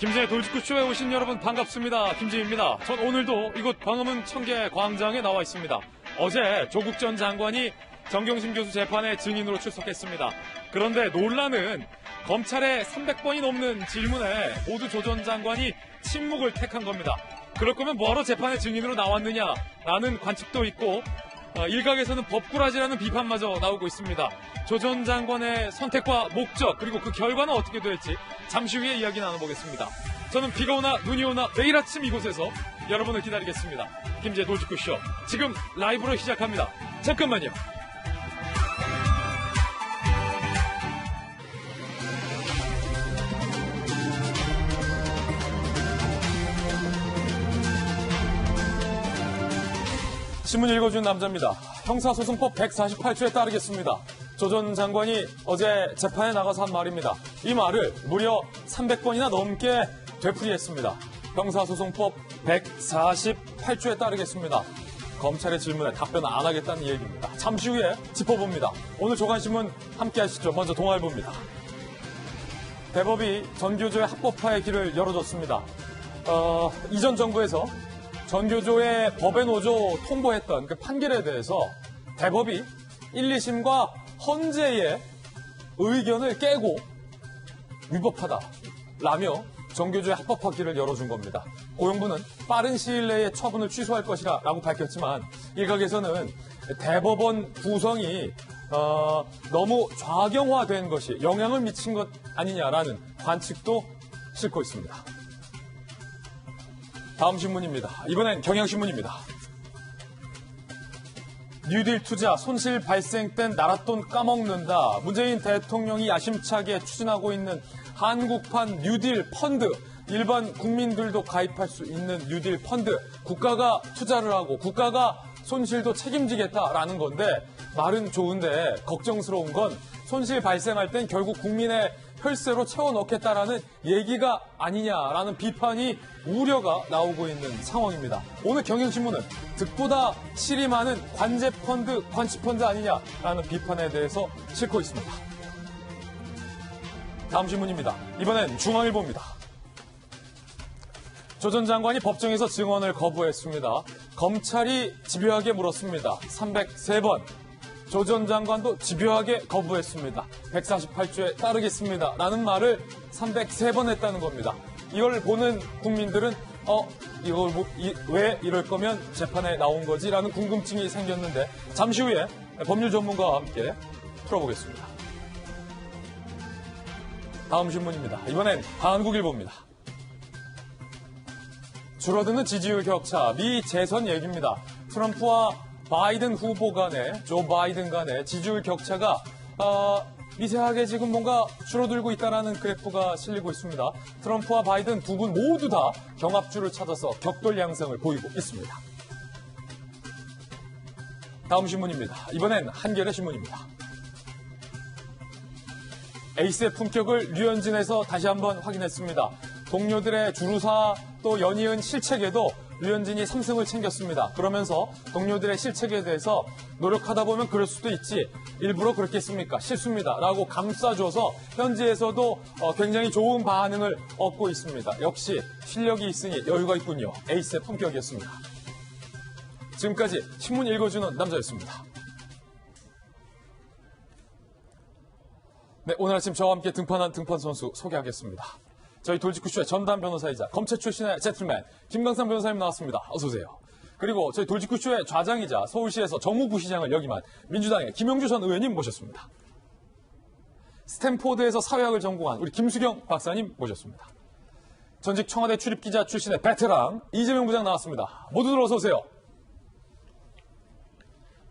김진의 돌직구쇼에 오신 여러분 반갑습니다. 김진입니다. 전 오늘도 이곳 광화문 청계 광장에 나와 있습니다. 어제 조국 전 장관이 정경심 교수 재판에 증인으로 출석했습니다. 그런데 논란은 검찰의 300번이 넘는 질문에 모두 조 전 장관이 침묵을 택한 겁니다. 그럴 거면 뭐하러 재판에 증인으로 나왔느냐라는 관측도 있고 일각에서는 법꾸라지라는 비판마저 나오고 있습니다. 조 전 장관의 선택과 목적 그리고 그 결과는 어떻게 될지 잠시 후에 이야기 나눠보겠습니다. 저는 비가 오나 눈이 오나 매일 아침 이곳에서 여러분을 기다리겠습니다. 김제 돌직구쇼 지금 라이브로 시작합니다. 잠깐만요. 신문 읽어준 남자입니다. 형사소송법 148조에 따르겠습니다. 조 전 장관이 어제 재판에 나가서 한 말입니다. 이 말을 무려 300번이나 넘게 되풀이했습니다. 형사소송법 148조에 따르겠습니다. 검찰의 질문에 답변 안 하겠다는 얘기입니다. 잠시 후에 짚어봅니다. 오늘 조간신문 함께 하시죠. 먼저 동아일보입니다. 대법이 전교조의 합법화의 길을 열어줬습니다. 이전 정부에서 전교조의 법의 노조 통보했던 그 판결에 대해서 대법이 1, 2심과 헌재의 의견을 깨고 위법하다라며 전교조의 합법화 길을 열어준 겁니다. 고용부는 빠른 시일 내에 처분을 취소할 것이라고 밝혔지만 일각에서는 대법원 구성이 너무 좌경화된 것이 영향을 미친 것 아니냐라는 관측도 싣고 있습니다. 다음 신문입니다. 이번엔 경향신문입니다. 뉴딜 투자 손실 발생 땐 나랏돈 까먹는다. 문재인 대통령이 야심차게 추진하고 있는 한국판 뉴딜 펀드. 일반 국민들도 가입할 수 있는 뉴딜 펀드. 국가가 투자를 하고 국가가 손실도 책임지겠다라는 건데 말은 좋은데 걱정스러운 건 손실 발생할 땐 결국 국민의 혈세로 채워넣겠다라는 얘기가 아니냐라는 비판이 우려가 나오고 있는 상황입니다. 오늘 경향신문은 득보다 실이 많은 관제펀드, 관치펀드 아니냐라는 비판에 대해서 싣고 있습니다. 다음 신문입니다. 이번엔 중앙일보입니다. 조 전 장관이 법정에서 증언을 거부했습니다. 검찰이 집요하게 물었습니다. 303번. 조 전 장관도 집요하게 거부했습니다. 148조에 따르겠습니다. 라는 말을 303번 했다는 겁니다. 이걸 보는 국민들은 이걸 왜 이럴 거면 재판에 나온 거지? 라는 궁금증이 생겼는데 잠시 후에 법률 전문가와 함께 풀어보겠습니다. 다음 신문입니다. 이번엔 한국일보입니다. 줄어드는 지지율 격차, 미 재선 얘기입니다. 트럼프와 바이든 후보 간에, 조 바이든 간에 지지율 격차가 미세하게 지금 뭔가 줄어들고 있다는 그래프가 실리고 있습니다. 트럼프와 바이든 두 분 모두 다 경합주를 찾아서 격돌 양상을 보이고 있습니다. 다음 신문입니다. 이번엔 한겨레 신문입니다. 에이스의 품격을 류현진에서 다시 한번 확인했습니다. 동료들의 주루사 또 연이은 실책에도 류현진이 3승을 챙겼습니다. 그러면서 동료들의 실책에 대해서 노력하다 보면 그럴 수도 있지. 일부러 그렇게 했습니까? 실수입니다. 라고 감싸줘서 현지에서도 굉장히 좋은 반응을 얻고 있습니다. 역시 실력이 있으니 여유가 있군요. 에이스의 품격이었습니다. 지금까지 신문 읽어주는 남자였습니다. 네, 오늘 아침 저와 함께 등판한 등판 선수 소개하겠습니다. 저희 돌직구쇼의 전담 변호사이자 검찰 출신의 젠틀맨 김강삼 변호사님 나왔습니다. 어서 오세요. 그리고 저희 돌직구쇼의 좌장이자 서울시에서 정무부시장을 역임한 민주당의 김영주 전 의원님 모셨습니다. 스탠포드에서 사회학을 전공한 우리 김수경 박사님 모셨습니다. 전직 청와대 출입기자 출신의 베테랑 이재명 부장 나왔습니다. 모두들 어서 오세요.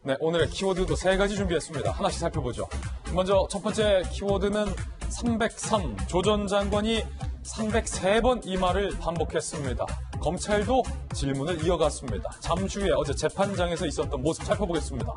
네, 오늘의 키워드도 3가지 준비했습니다. 하나씩 살펴보죠. 먼저 첫 번째 키워드는 303. 조 전 장관이 303번 이 말을 반복했습니다. 검찰도 질문을 이어갔습니다. 잠시 후에 어제 재판장에서 있었던 모습 살펴보겠습니다.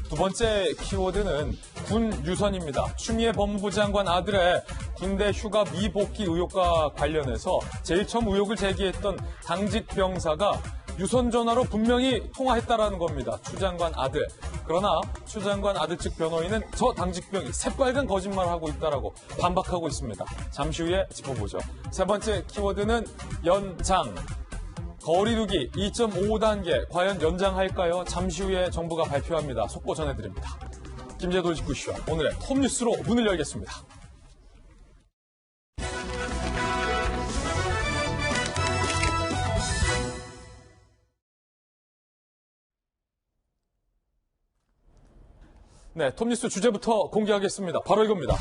두 번째 키워드는 군 유선입니다. 추미애 법무부 장관 아들의 군대 휴가 미복귀 의혹과 관련해서 제일 처음 의혹을 제기했던 당직 병사가 유선 전화로 분명히 통화했다라는 겁니다. 추 장관 아들. 그러나 추 장관 아들 측 변호인은 저 당직병이 새빨간 거짓말을 하고 있다라고 반박하고 있습니다. 잠시 후에 짚어보죠. 세 번째 키워드는 연장. 거리두기 2.5단계 과연 연장할까요? 잠시 후에 정부가 발표합니다. 속보 전해드립니다. 김재도 19쇼 오늘의 톱뉴스로 문을 열겠습니다. 네, 톱뉴스 주제부터 공개하겠습니다. 바로 이겁니다.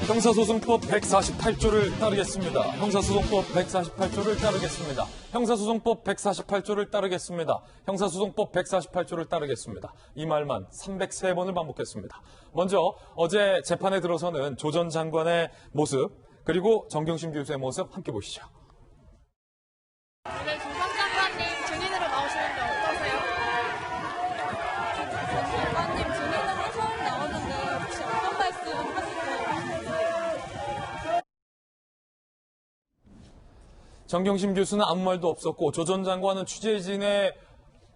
형사소송법 148조를 따르겠습니다. 형사소송법 148조를 따르겠습니다. 형사소송법 148조를 따르겠습니다. 형사소송법 148조를 따르겠습니다. 이 말만 303번을 반복했습니다. 먼저 어제 재판에 들어서는 조 전 장관의 모습 그리고 정경심 교수의 모습 함께 보시죠. 오늘 조 전 장관님 증인으로 나오시는데 어떠세요? 조 전 장관님 증인으로 처음 나오는데 혹시 어떤 말씀 하실까요? 정경심 교수는 아무 말도 없었고 조 전 장관은 취재진의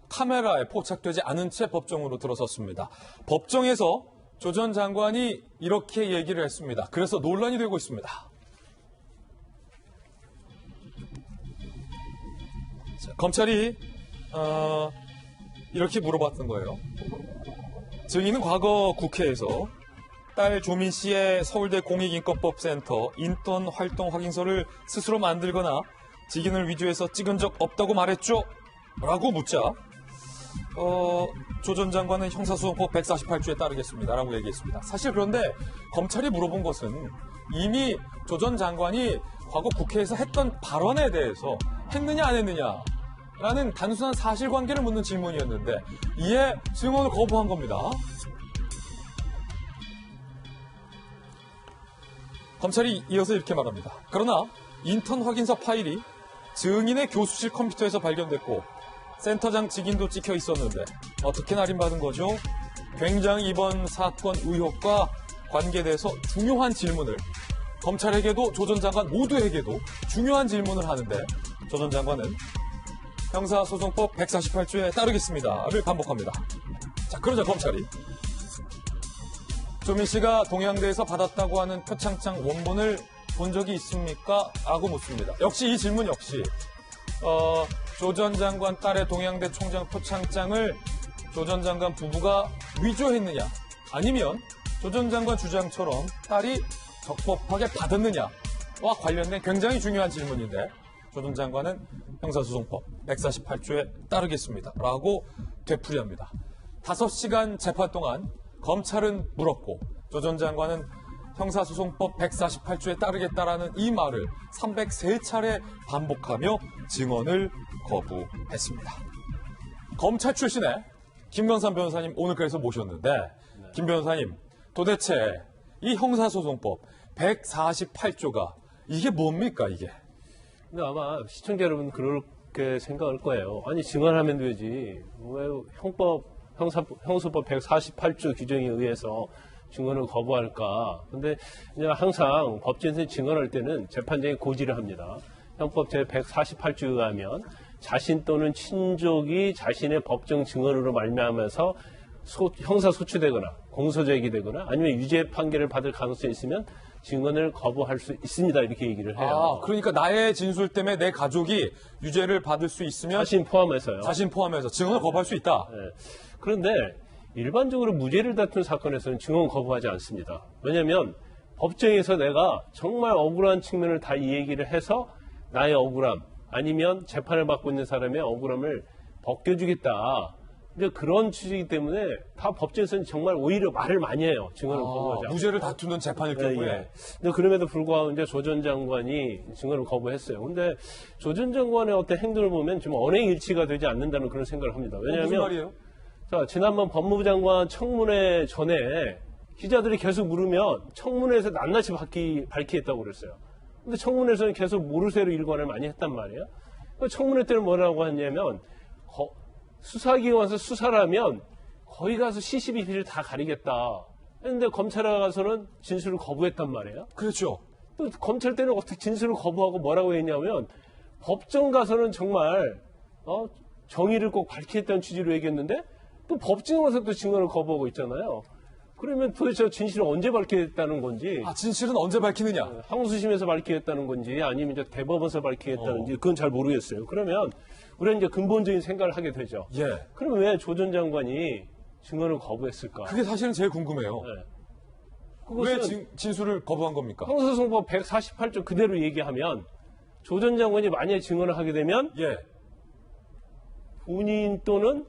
카메라에 포착되지 않은 채 법정으로 들어섰습니다. 법정에서 조 전 장관이 이렇게 얘기를 했습니다. 그래서 논란이 되고 있습니다. 자, 검찰이 이렇게 물어봤던 거예요. 증인은 과거 국회에서 딸 조민 씨의 서울대 공익인권법센터 인턴 활동 확인서를 스스로 만들거나 직인을 위조해서 찍은 적 없다고 말했죠? 라고 묻자 조 전 장관은 형사소송법 148조에 따르겠습니다. 라고 얘기했습니다. 사실 그런데 검찰이 물어본 것은 이미 조 전 장관이 과거 국회에서 했던 발언에 대해서 했느냐 안 했느냐 라는 단순한 사실관계를 묻는 질문이었는데 이에 증언을 거부한 겁니다. 검찰이 이어서 이렇게 말합니다. 그러나 인턴 확인서 파일이 증인의 교수실 컴퓨터에서 발견됐고 센터장 직인도 찍혀 있었는데 어떻게 날인받은 거죠? 굉장히 이번 사건 의혹과 관계돼서 중요한 질문을 검찰에게도 조 전 장관 모두에게도 중요한 질문을 하는데 조 전 장관은 형사소송법 148조에 따르겠습니다를 반복합니다. 자, 그러자 검찰이 조민 씨가 동양대에서 받았다고 하는 표창장 원본을 본 적이 있습니까? 라고 묻습니다. 역시 이 질문 역시 조 전 장관 딸의 동양대 총장 표창장을 조 전 장관 부부가 위조했느냐 아니면 조 전 장관 주장처럼 딸이 적법하게 받았느냐와 관련된 굉장히 중요한 질문인데 조 전 장관은 형사소송법 148조에 따르겠습니다. 라고 되풀이합니다. 5시간 재판 동안 검찰은 물었고 조 전 장관은 형사소송법 148조에 따르겠다라는 이 말을 303차례 반복하며 증언을 거부했습니다. 검찰 출신의 김건삼 변호사님 오늘 그래서 모셨는데 김 변호사님 도대체 이 형사소송법 148조가 이게 뭡니까 이게? 근데 아마 시청자 여러분 그렇게 생각할 거예요. 아니 증언하면 되지. 왜 형사법 148조 규정에 의해서 증언을 거부할까? 근데 이제 항상 법정에서 증언할 때는 재판장이 고지를 합니다. 형법 제148조에 의하면 자신 또는 친족이 자신의 법정 증언으로 말미암아서 형사소추되거나 공소제기되거나 아니면 유죄 판결을 받을 가능성이 있으면 증언을 거부할 수 있습니다. 이렇게 얘기를 해요. 그러니까 나의 진술 때문에 내 가족이 유죄를 받을 수 있으면 자신 포함해서요. 자신 포함해서 증언을 거부할 수 있다. 네. 그런데 일반적으로 무죄를 다툰 사건에서는 증언 거부하지 않습니다. 왜냐하면 법정에서 내가 정말 억울한 측면을 다 이 얘기를 해서 나의 억울함 아니면 재판을 받고 있는 사람의 억울함을 벗겨주겠다. 이제 그런 취지이기 때문에 다 법정에서는 정말 오히려 말을 많이 해요. 증언을 거부하지 않고. 무죄를 다투는 재판일 경우에. 예. 근데 그럼에도 불구하고 이제 조 전 장관이 증언을 거부했어요. 근데 조 전 장관의 어떤 행동을 보면 좀 언행일치가 되지 않는다는 그런 생각을 합니다. 왜냐하면 무슨 말이에요? 자, 지난번 법무부 장관 청문회 전에 기자들이 계속 물으면 청문회에서 낱낱이 밝히겠다고 그랬어요. 근데 청문회에서는 계속 모르쇠로 일관을 많이 했단 말이에요. 청문회 때는 뭐라고 했냐면 수사기관에서 수사를 하면 거기 가서 CCTV를 다 가리겠다. 했는데 검찰에 가서는 진술을 거부했단 말이에요. 그렇죠. 또 검찰 때는 어떻게 진술을 거부하고 뭐라고 했냐면 법정 가서는 정말 정의를 꼭 밝히겠다는 취지로 얘기했는데 또 법정에서 또 증언을 거부하고 있잖아요. 그러면 도대체 진실을 언제 밝히겠다는 건지, 아, 진실은 언제 밝히느냐? 항소심에서 밝히겠다는 건지, 아니면 이제 대법원에서 밝히겠다는지, 그건 잘 모르겠어요. 그러면 우리는 이제 근본적인 생각을 하게 되죠. 예. 그럼 왜 조 전 장관이 증언을 거부했을까? 그게 사실은 제일 궁금해요. 네. 왜 그것은 진술을 거부한 겁니까? 형사소송법 148조 그대로 얘기하면 조 전 장관이 만약에 증언을 하게 되면 예. 본인 또는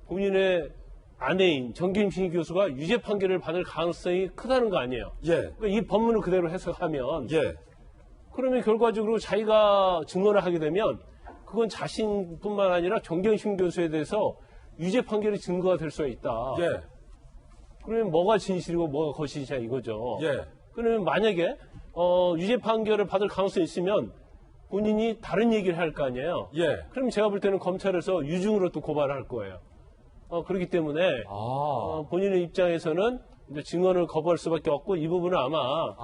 본인의 아내인 정경심 교수가 유죄 판결을 받을 가능성이 크다는 거 아니에요. 예. 그러니까 이 법문을 그대로 해석하면 예. 그러면 결과적으로 자기가 증언을 하게 되면 그건 자신뿐만 아니라 정경심 교수에 대해서 유죄 판결이 증거가 될 수가 있다. 예. 그러면 뭐가 진실이고 뭐가 거짓이냐 이거죠. 예. 그러면 만약에 유죄 판결을 받을 가능성이 있으면 본인이 다른 얘기를 할 거 아니에요. 예. 그럼 제가 볼 때는 검찰에서 유증으로 또 고발을 할 거예요. 그렇기 때문에 본인의 입장에서는 이제 증언을 거부할 수밖에 없고 이 부분은 아마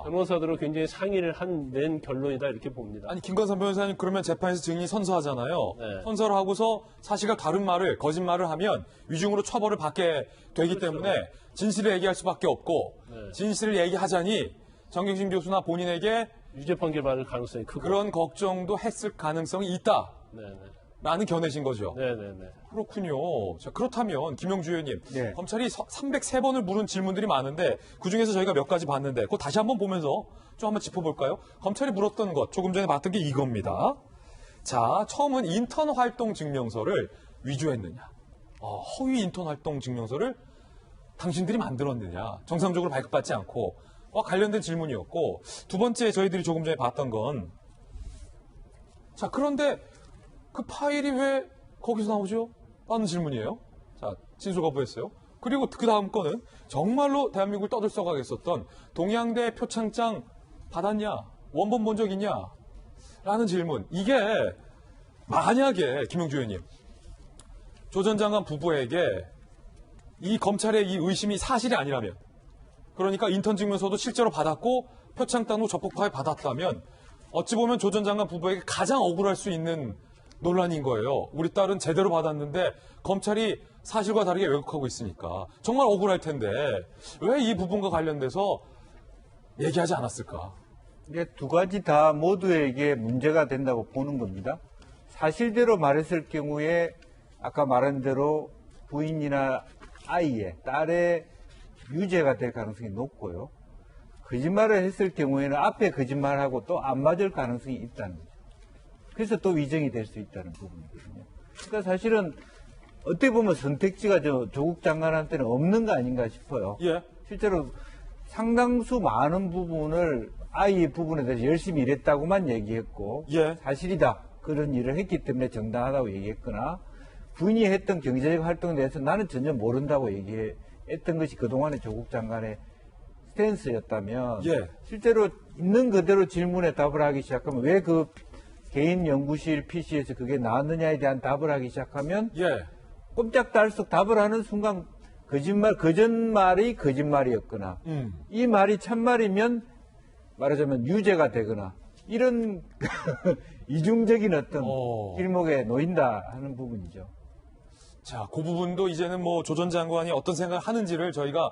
변호사들로 굉장히 상의를 낸 결론이다 이렇게 봅니다. 아니, 김건삼 변호사님 그러면 재판에서 증인이 선서하잖아요. 네. 선서를 하고서 사실과 다른 말을, 거짓말을 하면 위중으로 처벌을 받게 되기 때문에 진실을 얘기할 수밖에 없고 진실을 얘기하자니 정경심 교수나 본인에게 유죄 판결 받을 가능성이 크고 그런 걱정도 했을 가능성이 있다. 네네. 라는 견해신 거죠. 네네네. 그렇군요. 자, 그렇다면 김영주 의원님, 네. 검찰이 303번을 물은 질문들이 많은데 그중에서 저희가 몇 가지 봤는데 그거 다시 한번 보면서 좀 한번 짚어볼까요? 검찰이 물었던 것, 조금 전에 봤던 게 이겁니다. 자, 처음은 인턴 활동 증명서를 위조했느냐. 허위 인턴 활동 증명서를 당신들이 만들었느냐. 정상적으로 발급받지 않고 관련된 질문이었고, 두 번째 저희들이 조금 전에 봤던 건, 자, 그런데 그 파일이 왜 거기서 나오죠? 라는 질문이에요. 자, 진술 거부했어요. 그리고 그 다음 거는 정말로 대한민국을 떠들썩하게 했었던 동양대 표창장 받았냐? 원본 본 적 있냐? 라는 질문. 이게 만약에 김영주 의원님, 조 전 장관 부부에게 이 검찰의 이 의심이 사실이 아니라면, 그러니까 인턴 증명서도 실제로 받았고 표창장도 적법 파일 받았다면 어찌 보면 조 전 장관 부부에게 가장 억울할 수 있는 논란인 거예요. 우리 딸은 제대로 받았는데 검찰이 사실과 다르게 왜곡하고 있으니까 정말 억울할 텐데 왜 이 부분과 관련돼서 얘기하지 않았을까? 이게 두 가지 다 모두에게 문제가 된다고 보는 겁니다. 사실대로 말했을 경우에 아까 말한 대로 부인이나 아이의 딸의 유죄가 될 가능성이 높고요. 거짓말을 했을 경우에는 앞에 거짓말하고 또 안 맞을 가능성이 있다는 거죠. 그래서 또 위정이 될 수 있다는 부분이거든요. 그러니까 사실은 어떻게 보면 선택지가 조국 장관한테는 없는 거 아닌가 싶어요. 예. 실제로 상당수 많은 부분을 아이 부분에 대해서 열심히 일했다고만 얘기했고 예. 사실이다. 그런 일을 했기 때문에 정당하다고 얘기했거나 부인이 했던 경제적 활동에 대해서 나는 전혀 모른다고 얘기했던 것이 그동안의 조국 장관의 스탠스였다면 예. 실제로 있는 그대로 질문에 답을 하기 시작하면 왜 그 개인 연구실 PC에서 그게 나왔느냐에 대한 답을 하기 시작하면 예. 꼼짝달싹 답을 하는 순간 거짓말이 거짓말이었거나 이 말이 참말이면 말하자면 유죄가 되거나 이런 이중적인 어떤 길목에 놓인다 하는 부분이죠. 자, 그 부분도 이제는 뭐 조 전 장관이 어떤 생각을 하는지를 저희가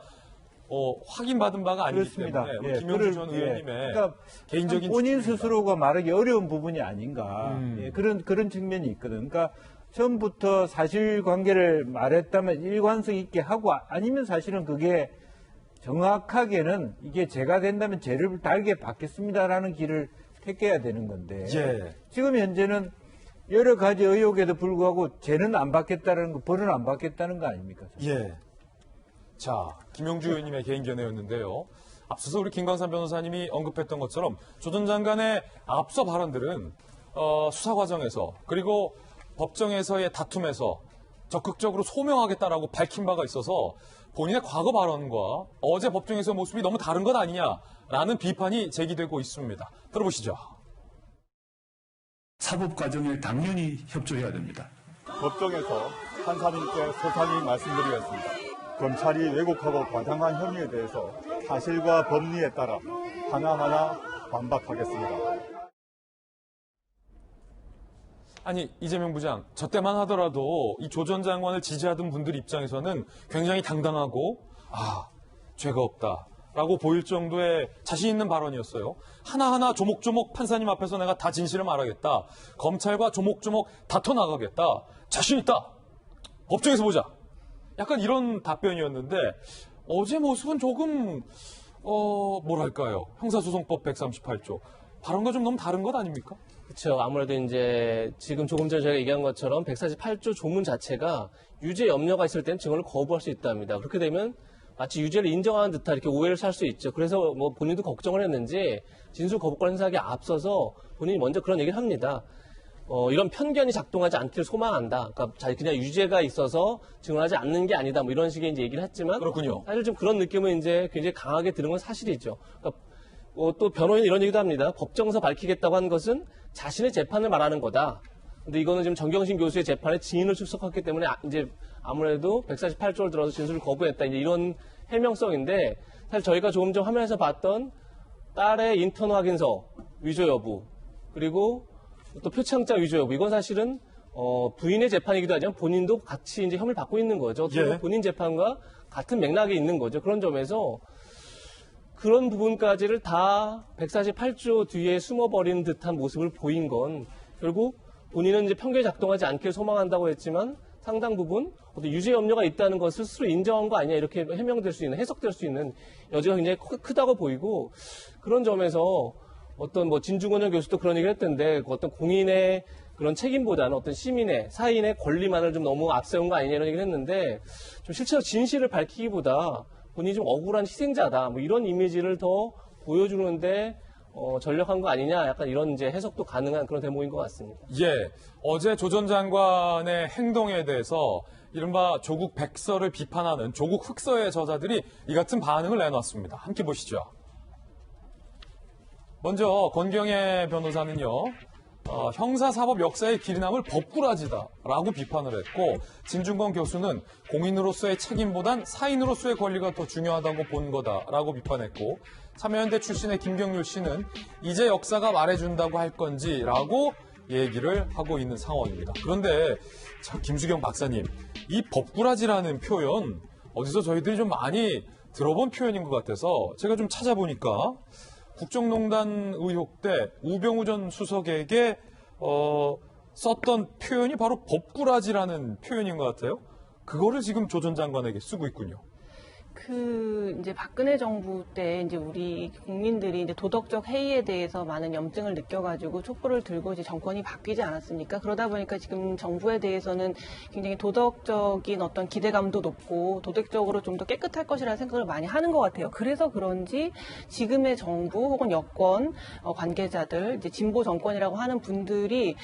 확인받은 바가 아니기 그렇습니다. 때문에 예, 김영주 전 의원님의 그러니까 개인적인 본인 추측입니다. 스스로가 말하기 어려운 부분이 아닌가 예, 그런 측면이 있거든. 그러니까 처음부터 사실관계를 말했다면 일관성 있게 하고 아니면 사실은 그게 정확하게는 이게 죄가 된다면 죄를 달게 받겠습니다라는 길을 택해야 되는 건데 예. 지금 현재는 여러 가지 의혹에도 불구하고 죄는 안 받겠다는 거, 벌은 안 받겠다는 거 아닙니까? 예. 자, 김영주 의원님의 개인 견해였는데요. 앞서서 우리 김광삼 변호사님이 언급했던 것처럼 조 전 장관의 앞서 발언들은 수사 과정에서 그리고 법정에서의 다툼에서 적극적으로 소명하겠다라고 밝힌 바가 있어서 본인의 과거 발언과 어제 법정에서의 모습이 너무 다른 것 아니냐라는 비판이 제기되고 있습니다. 들어보시죠. 사법 과정에 당연히 협조해야 됩니다. 법정에서 판사님께 소상히 말씀드리겠습니다. 검찰이 왜곡하고 과장한 혐의에 대해서 사실과 법리에 따라 하나하나 반박하겠습니다. 아니 이재명 부장 저 때만 하더라도 이 조 전 장관을 지지하던 분들 입장에서는 굉장히 당당하고 죄가 없다라고 보일 정도의 자신 있는 발언이었어요. 하나하나 조목조목 판사님 앞에서 내가 다 진실을 말하겠다. 검찰과 조목조목 다퉈 나가겠다. 자신 있다. 법정에서 보자. 약간 이런 답변이었는데 어제 모습은 조금 뭐랄까요. 형사소송법 138조 발언과 좀 너무 다른 것 아닙니까? 그렇죠. 아무래도 이제 지금 조금 전에 저희가 얘기한 것처럼 148조 조문 자체가 유죄 염려가 있을 때는 증언을 거부할 수 있답니다. 그렇게 되면 마치 유죄를 인정하는 듯한 이렇게 오해를 살 수 있죠. 그래서 뭐 본인도 걱정을 했는지 진술 거부권 행사하기에 앞서서 본인이 먼저 그런 얘기를 합니다. 이런 편견이 작동하지 않기를 소망한다. 그러니까 그냥 유죄가 있어서 증언하지 않는 게 아니다. 뭐 이런 식의 이제 얘기를 했지만 그렇군요. 사실 좀 그런 느낌은 이제 굉장히 강하게 드는 건 사실이죠. 그러니까 또 변호인은 이런 얘기도 합니다. 법정에서 밝히겠다고 한 것은 자신의 재판을 말하는 거다. 근데 이거는 지금 정경심 교수의 재판에 증인을 출석했기 때문에 이제 아무래도 148조를 들어서 진술을 거부했다. 이제 이런 해명성인데 사실 저희가 조금 전 화면에서 봤던 딸의 인턴 확인서 위조 여부 그리고 또 표창장 위조 여부 이건 사실은 부인의 재판이기도 하지만 본인도 같이 이제 혐의를 받고 있는 거죠. 예. 본인 재판과 같은 맥락에 있는 거죠. 그런 점에서 그런 부분까지를 다 148조 뒤에 숨어버린 듯한 모습을 보인 건 결국 본인은 이제 편견이 작동하지 않길 소망한다고 했지만 상당 부분 어떤 유죄 염려가 있다는 것을 스스로 인정한 거 아니냐 이렇게 해명될 수 있는 해석될 수 있는 여지가 굉장히 크다고 보이고 그런 점에서 어떤 뭐 진중권 전 교수도 그런 얘기를 했던데 어떤 공인의 그런 책임보다는 어떤 시민의 사인의 권리만을 좀 너무 앞세운 거 아니냐 이런 얘기를 했는데 좀 실제로 진실을 밝히기보다 본인이 좀 억울한 희생자다 뭐 이런 이미지를 더 보여주는데 전력한 거 아니냐 약간 이런 이제 해석도 가능한 그런 대목인 것 같습니다. 예, 어제 조 전 장관의 행동에 대해서 이른바 조국 백서를 비판하는 조국 흑서의 저자들이 이 같은 반응을 내놨습니다. 함께 보시죠. 먼저 권경애 변호사는요. 형사사법 역사의 길이 남을 법꾸라지다라고 비판을 했고 진중권 교수는 공인으로서의 책임보단 사인으로서의 권리가 더 중요하다고 본 거다라고 비판했고 참여연대 출신의 김경률 씨는 이제 역사가 말해준다고 할 건지라고 얘기를 하고 있는 상황입니다. 그런데 김수경 박사님, 이 법꾸라지라는 표현 어디서 저희들이 좀 많이 들어본 표현인 것 같아서 제가 좀 찾아보니까 국정농단 의혹 때 우병우 전 수석에게 썼던 표현이 바로 법꾸라지라는 표현인 것 같아요. 그거를 지금 조 전 장관에게 쓰고 있군요. 이제 박근혜 정부 때 이제 우리 국민들이 이제 도덕적 해이에 대해서 많은 염증을 느껴가지고 촛불을 들고 이제 정권이 바뀌지 않았습니까? 그러다 보니까 지금 정부에 대해서는 굉장히 도덕적인 어떤 기대감도 높고 도덕적으로 좀 더 깨끗할 것이라는 생각을 많이 하는 것 같아요. 그래서 그런지 지금의 정부 혹은 여권 관계자들, 이제 진보 정권이라고 하는 분들이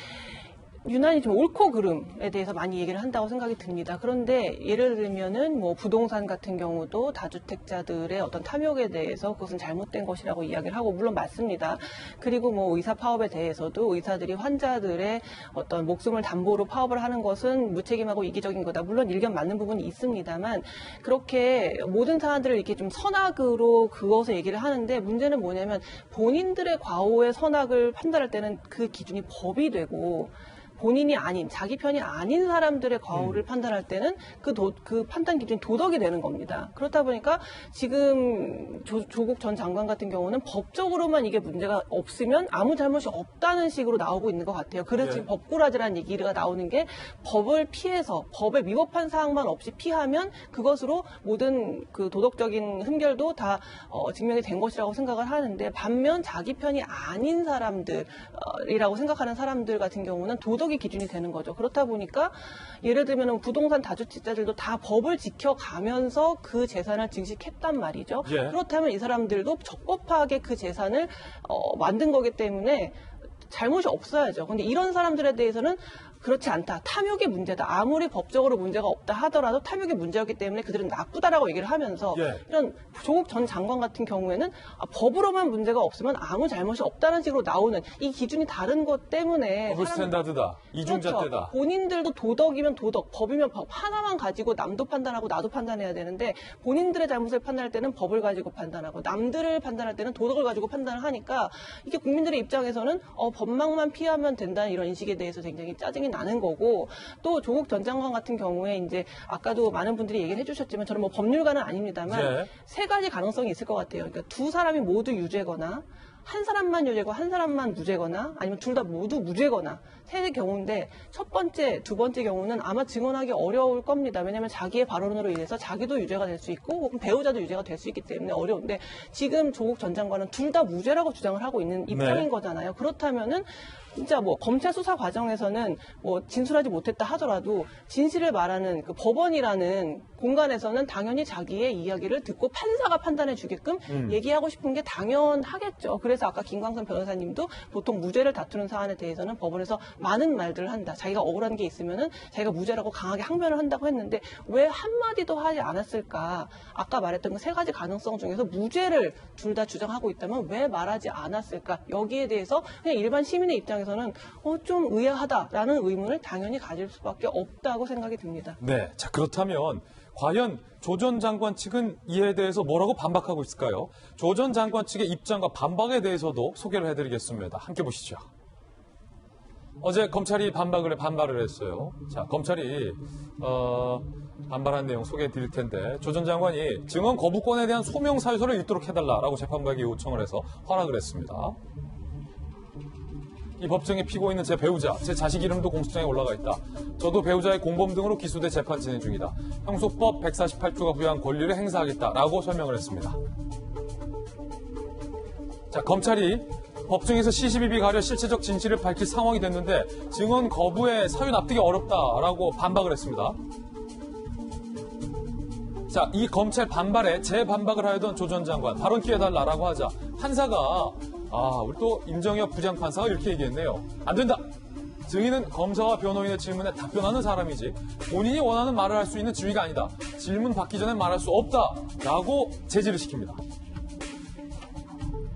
유난히 좀 옳고 그름에 대해서 많이 얘기를 한다고 생각이 듭니다. 그런데 예를 들면은 뭐 부동산 같은 경우도 다주택자들의 어떤 탐욕에 대해서 그것은 잘못된 것이라고 이야기를 하고 물론 맞습니다. 그리고 뭐 의사 파업에 대해서도 의사들이 환자들의 어떤 목숨을 담보로 파업을 하는 것은 무책임하고 이기적인 거다. 물론 일견 맞는 부분이 있습니다만 그렇게 모든 사람들을 이렇게 좀 선악으로 그것을 얘기를 하는데 문제는 뭐냐면 본인들의 과오의 선악을 판단할 때는 그 기준이 법이 되고 본인이 아닌 자기 편이 아닌 사람들의 과오를 판단할 때는 그 판단 기준이 도덕이 되는 겁니다. 그렇다 보니까 지금 조국 전 장관 같은 경우는 법적으로만 이게 문제가 없으면 아무 잘못이 없다는 식으로 나오고 있는 것 같아요. 그래서 지금 법꾸라지라는 얘기가 나오는 게 법을 피해서 법에 위법한 사항만 없이 피하면 그것으로 모든 그 도덕적인 흠결도 다 증명이 된 것이라고 생각을 하는데 반면 자기 편이 아닌 사람들이라고 생각하는 사람들 같은 경우는 도덕이 기준이 되는 거죠. 그렇다 보니까 예를 들면 부동산 다주택자들도 다 법을 지켜가면서 그 재산을 증식했단 말이죠. 예. 그렇다면 이 사람들도 적법하게 그 재산을 만든 거기 때문에 잘못이 없어야죠. 근데 이런 사람들에 대해서는 그렇지 않다. 탐욕의 문제다. 아무리 법적으로 문제가 없다 하더라도 탐욕의 문제였기 때문에 그들은 나쁘다라고 얘기를 하면서 예. 이런 조국 전 장관 같은 경우에는 법으로만 문제가 없으면 아무 잘못이 없다는 식으로 나오는 이 기준이 다른 것 때문에 더블 스탠다드다. 이중잣대다. 그렇죠. 본인들도 도덕이면 도덕, 법이면 법 하나만 가지고 남도 판단하고 나도 판단해야 되는데 본인들의 잘못을 판단할 때는 법을 가지고 판단하고 남들을 판단할 때는 도덕을 가지고 판단을 하니까 이게 국민들의 입장에서는 법망만 피하면 된다는 이런 인식에 대해서 굉장히 짜증이 나는 거고, 또 조국 전 장관 같은 경우에 이제 아까도 많은 분들이 얘기를 해주셨지만 저는 뭐 법률가는 아닙니다만 예. 세 가지 가능성이 있을 것 같아요. 그러니까 두 사람이 모두 유죄거나 한 사람만 유죄고 한 사람만 무죄거나 아니면 둘 다 모두 무죄거나 세 경우인데 첫 번째, 두 번째 경우는 아마 증언하기 어려울 겁니다. 왜냐하면 자기의 발언으로 인해서 자기도 유죄가 될 수 있고 혹은 배우자도 유죄가 될 수 있기 때문에 어려운데 지금 조국 전 장관은 둘 다 무죄라고 주장을 하고 있는 입장인 네. 거잖아요. 그렇다면은 진짜 뭐 검찰 수사 과정에서는 뭐 진술하지 못했다 하더라도 진실을 말하는 그 법원이라는 공간에서는 당연히 자기의 이야기를 듣고 판사가 판단해 주게끔 얘기하고 싶은 게 당연하겠죠. 그래서 아까 김광선 변호사님도 보통 무죄를 다투는 사안에 대해서는 법원에서 많은 말들을 한다. 자기가 억울한 게 있으면은 자기가 무죄라고 강하게 항변을 한다고 했는데 왜 한마디도 하지 않았을까? 아까 말했던 그 세 가지 가능성 중에서 무죄를 둘 다 주장하고 있다면 왜 말하지 않았을까? 여기에 대해서 그냥 일반 시민의 입장에서는 좀 의아하다라는 의문을 당연히 가질 수밖에 없다고 생각이 듭니다. 네. 자, 그렇다면 과연 조 전 장관 측은 이에 대해서 뭐라고 반박하고 있을까요? 조 전 장관 측의 입장과 반박에 대해서도 소개를 해드리겠습니다. 함께 보시죠. 어제 검찰이 반발을 했어요. 자, 검찰이 반발한 내용 소개해 드릴 텐데 조 전 장관이 증언 거부권에 대한 소명 사유서를 읽도록 해달라라고 재판부에게 요청을 해서 허락을 했습니다. 이 법정에 피고인은 제 배우자, 제 자식 이름도 공소장에 올라가 있다. 저도 배우자의 공범 등으로 기소돼 재판 진행 중이다. 형소법 148조가 부여한 권리를 행사하겠다라고 설명을 했습니다. 자, 검찰이 법정에서 시시비비 가려 실체적 진실을 밝힐 상황이 됐는데 증언 거부에 사유 납득이 어렵다라고 반박을 했습니다. 자, 이 검찰 반발에 재반박을 하려던 조 전 장관 발언 기회 달라라고 하자 판사가 우리 또 임정혁 부장판사가 이렇게 얘기했네요. 안 된다. 증인은 검사와 변호인의 질문에 답변하는 사람이지 본인이 원하는 말을 할 수 있는 지위가 아니다. 질문 받기 전에 말할 수 없다라고 제지를 시킵니다.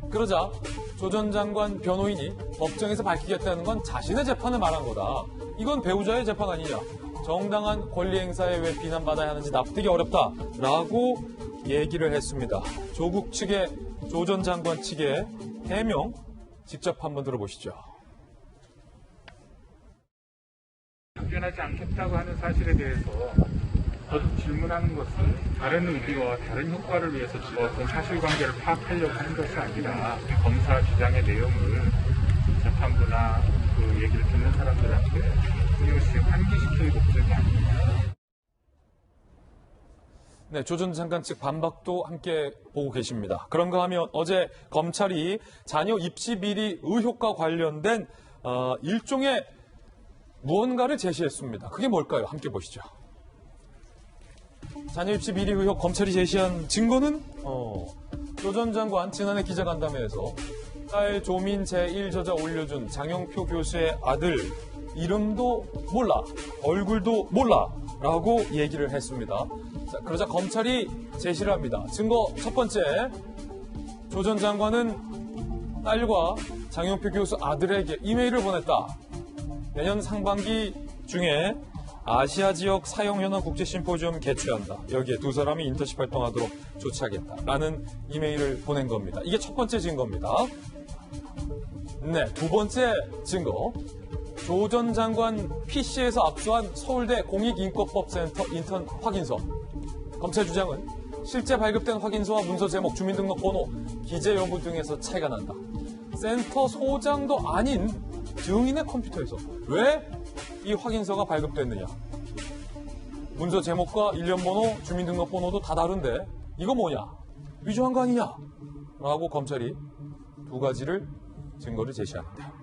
그러자 조 전 장관 변호인이 법정에서 밝히겠다는 건 자신의 재판을 말한 거다. 이건 배우자의 재판 아니냐. 정당한 권리 행사에 왜 비난받아야 하는지 납득이 어렵다라고 얘기를 했습니다. 조국 측의 조 전 장관 측의 해명 직접 한번 들어보시죠. 답변하지 않겠다고 하는 사실에 대해서 거듭 질문하는 것은 다른 의미와 다른 효과를 위해서 어떤 사실관계를 파악하려고 하는 것이 아니라 검사 주장의 내용을 재판부나 그 얘기를 듣는 사람들한테 끊임없이 환기시키는 목적이 아닙니다. 네, 조 전 장관 측 반박도 함께 보고 계십니다. 그런가 하면 어제 검찰이 자녀 입시 비리 의혹과 관련된 일종의 무언가를 제시했습니다. 그게 뭘까요? 함께 보시죠. 자녀 입시 비리 의혹 검찰이 제시한 증거는 조 전 장관 지난해 기자간담회에서 딸 조민 제1저자 올려준 장영표 교수의 아들 이름도 몰라, 얼굴도 몰라 라고 얘기를 했습니다. 자, 그러자 검찰이 제시를 합니다. 증거 첫 번째, 조 전 장관은 딸과 장영표 교수 아들에게 이메일을 보냈다. 내년 상반기 중에 아시아 지역 사형연화 국제심포지엄 개최한다. 여기에 두 사람이 인턴십 활동하도록 조치하겠다라는 이메일을 보낸 겁니다. 이게 첫 번째 증거입니다. 네, 두 번째 증거. 조 전 장관 PC에서 압수한 서울대 공익인권법센터 인턴 확인서. 검찰 주장은 실제 발급된 확인서와 문서 제목, 주민등록번호, 기재 여부 등에서 차이가 난다. 센터 소장도 아닌 증인의 컴퓨터에서 왜 이 확인서가 발급됐느냐. 문서 제목과 일련번호, 주민등록번호도 다 다른데 이거 뭐냐? 위조한 거 아니냐? 라고 검찰이 두 가지를 증거를 제시합니다.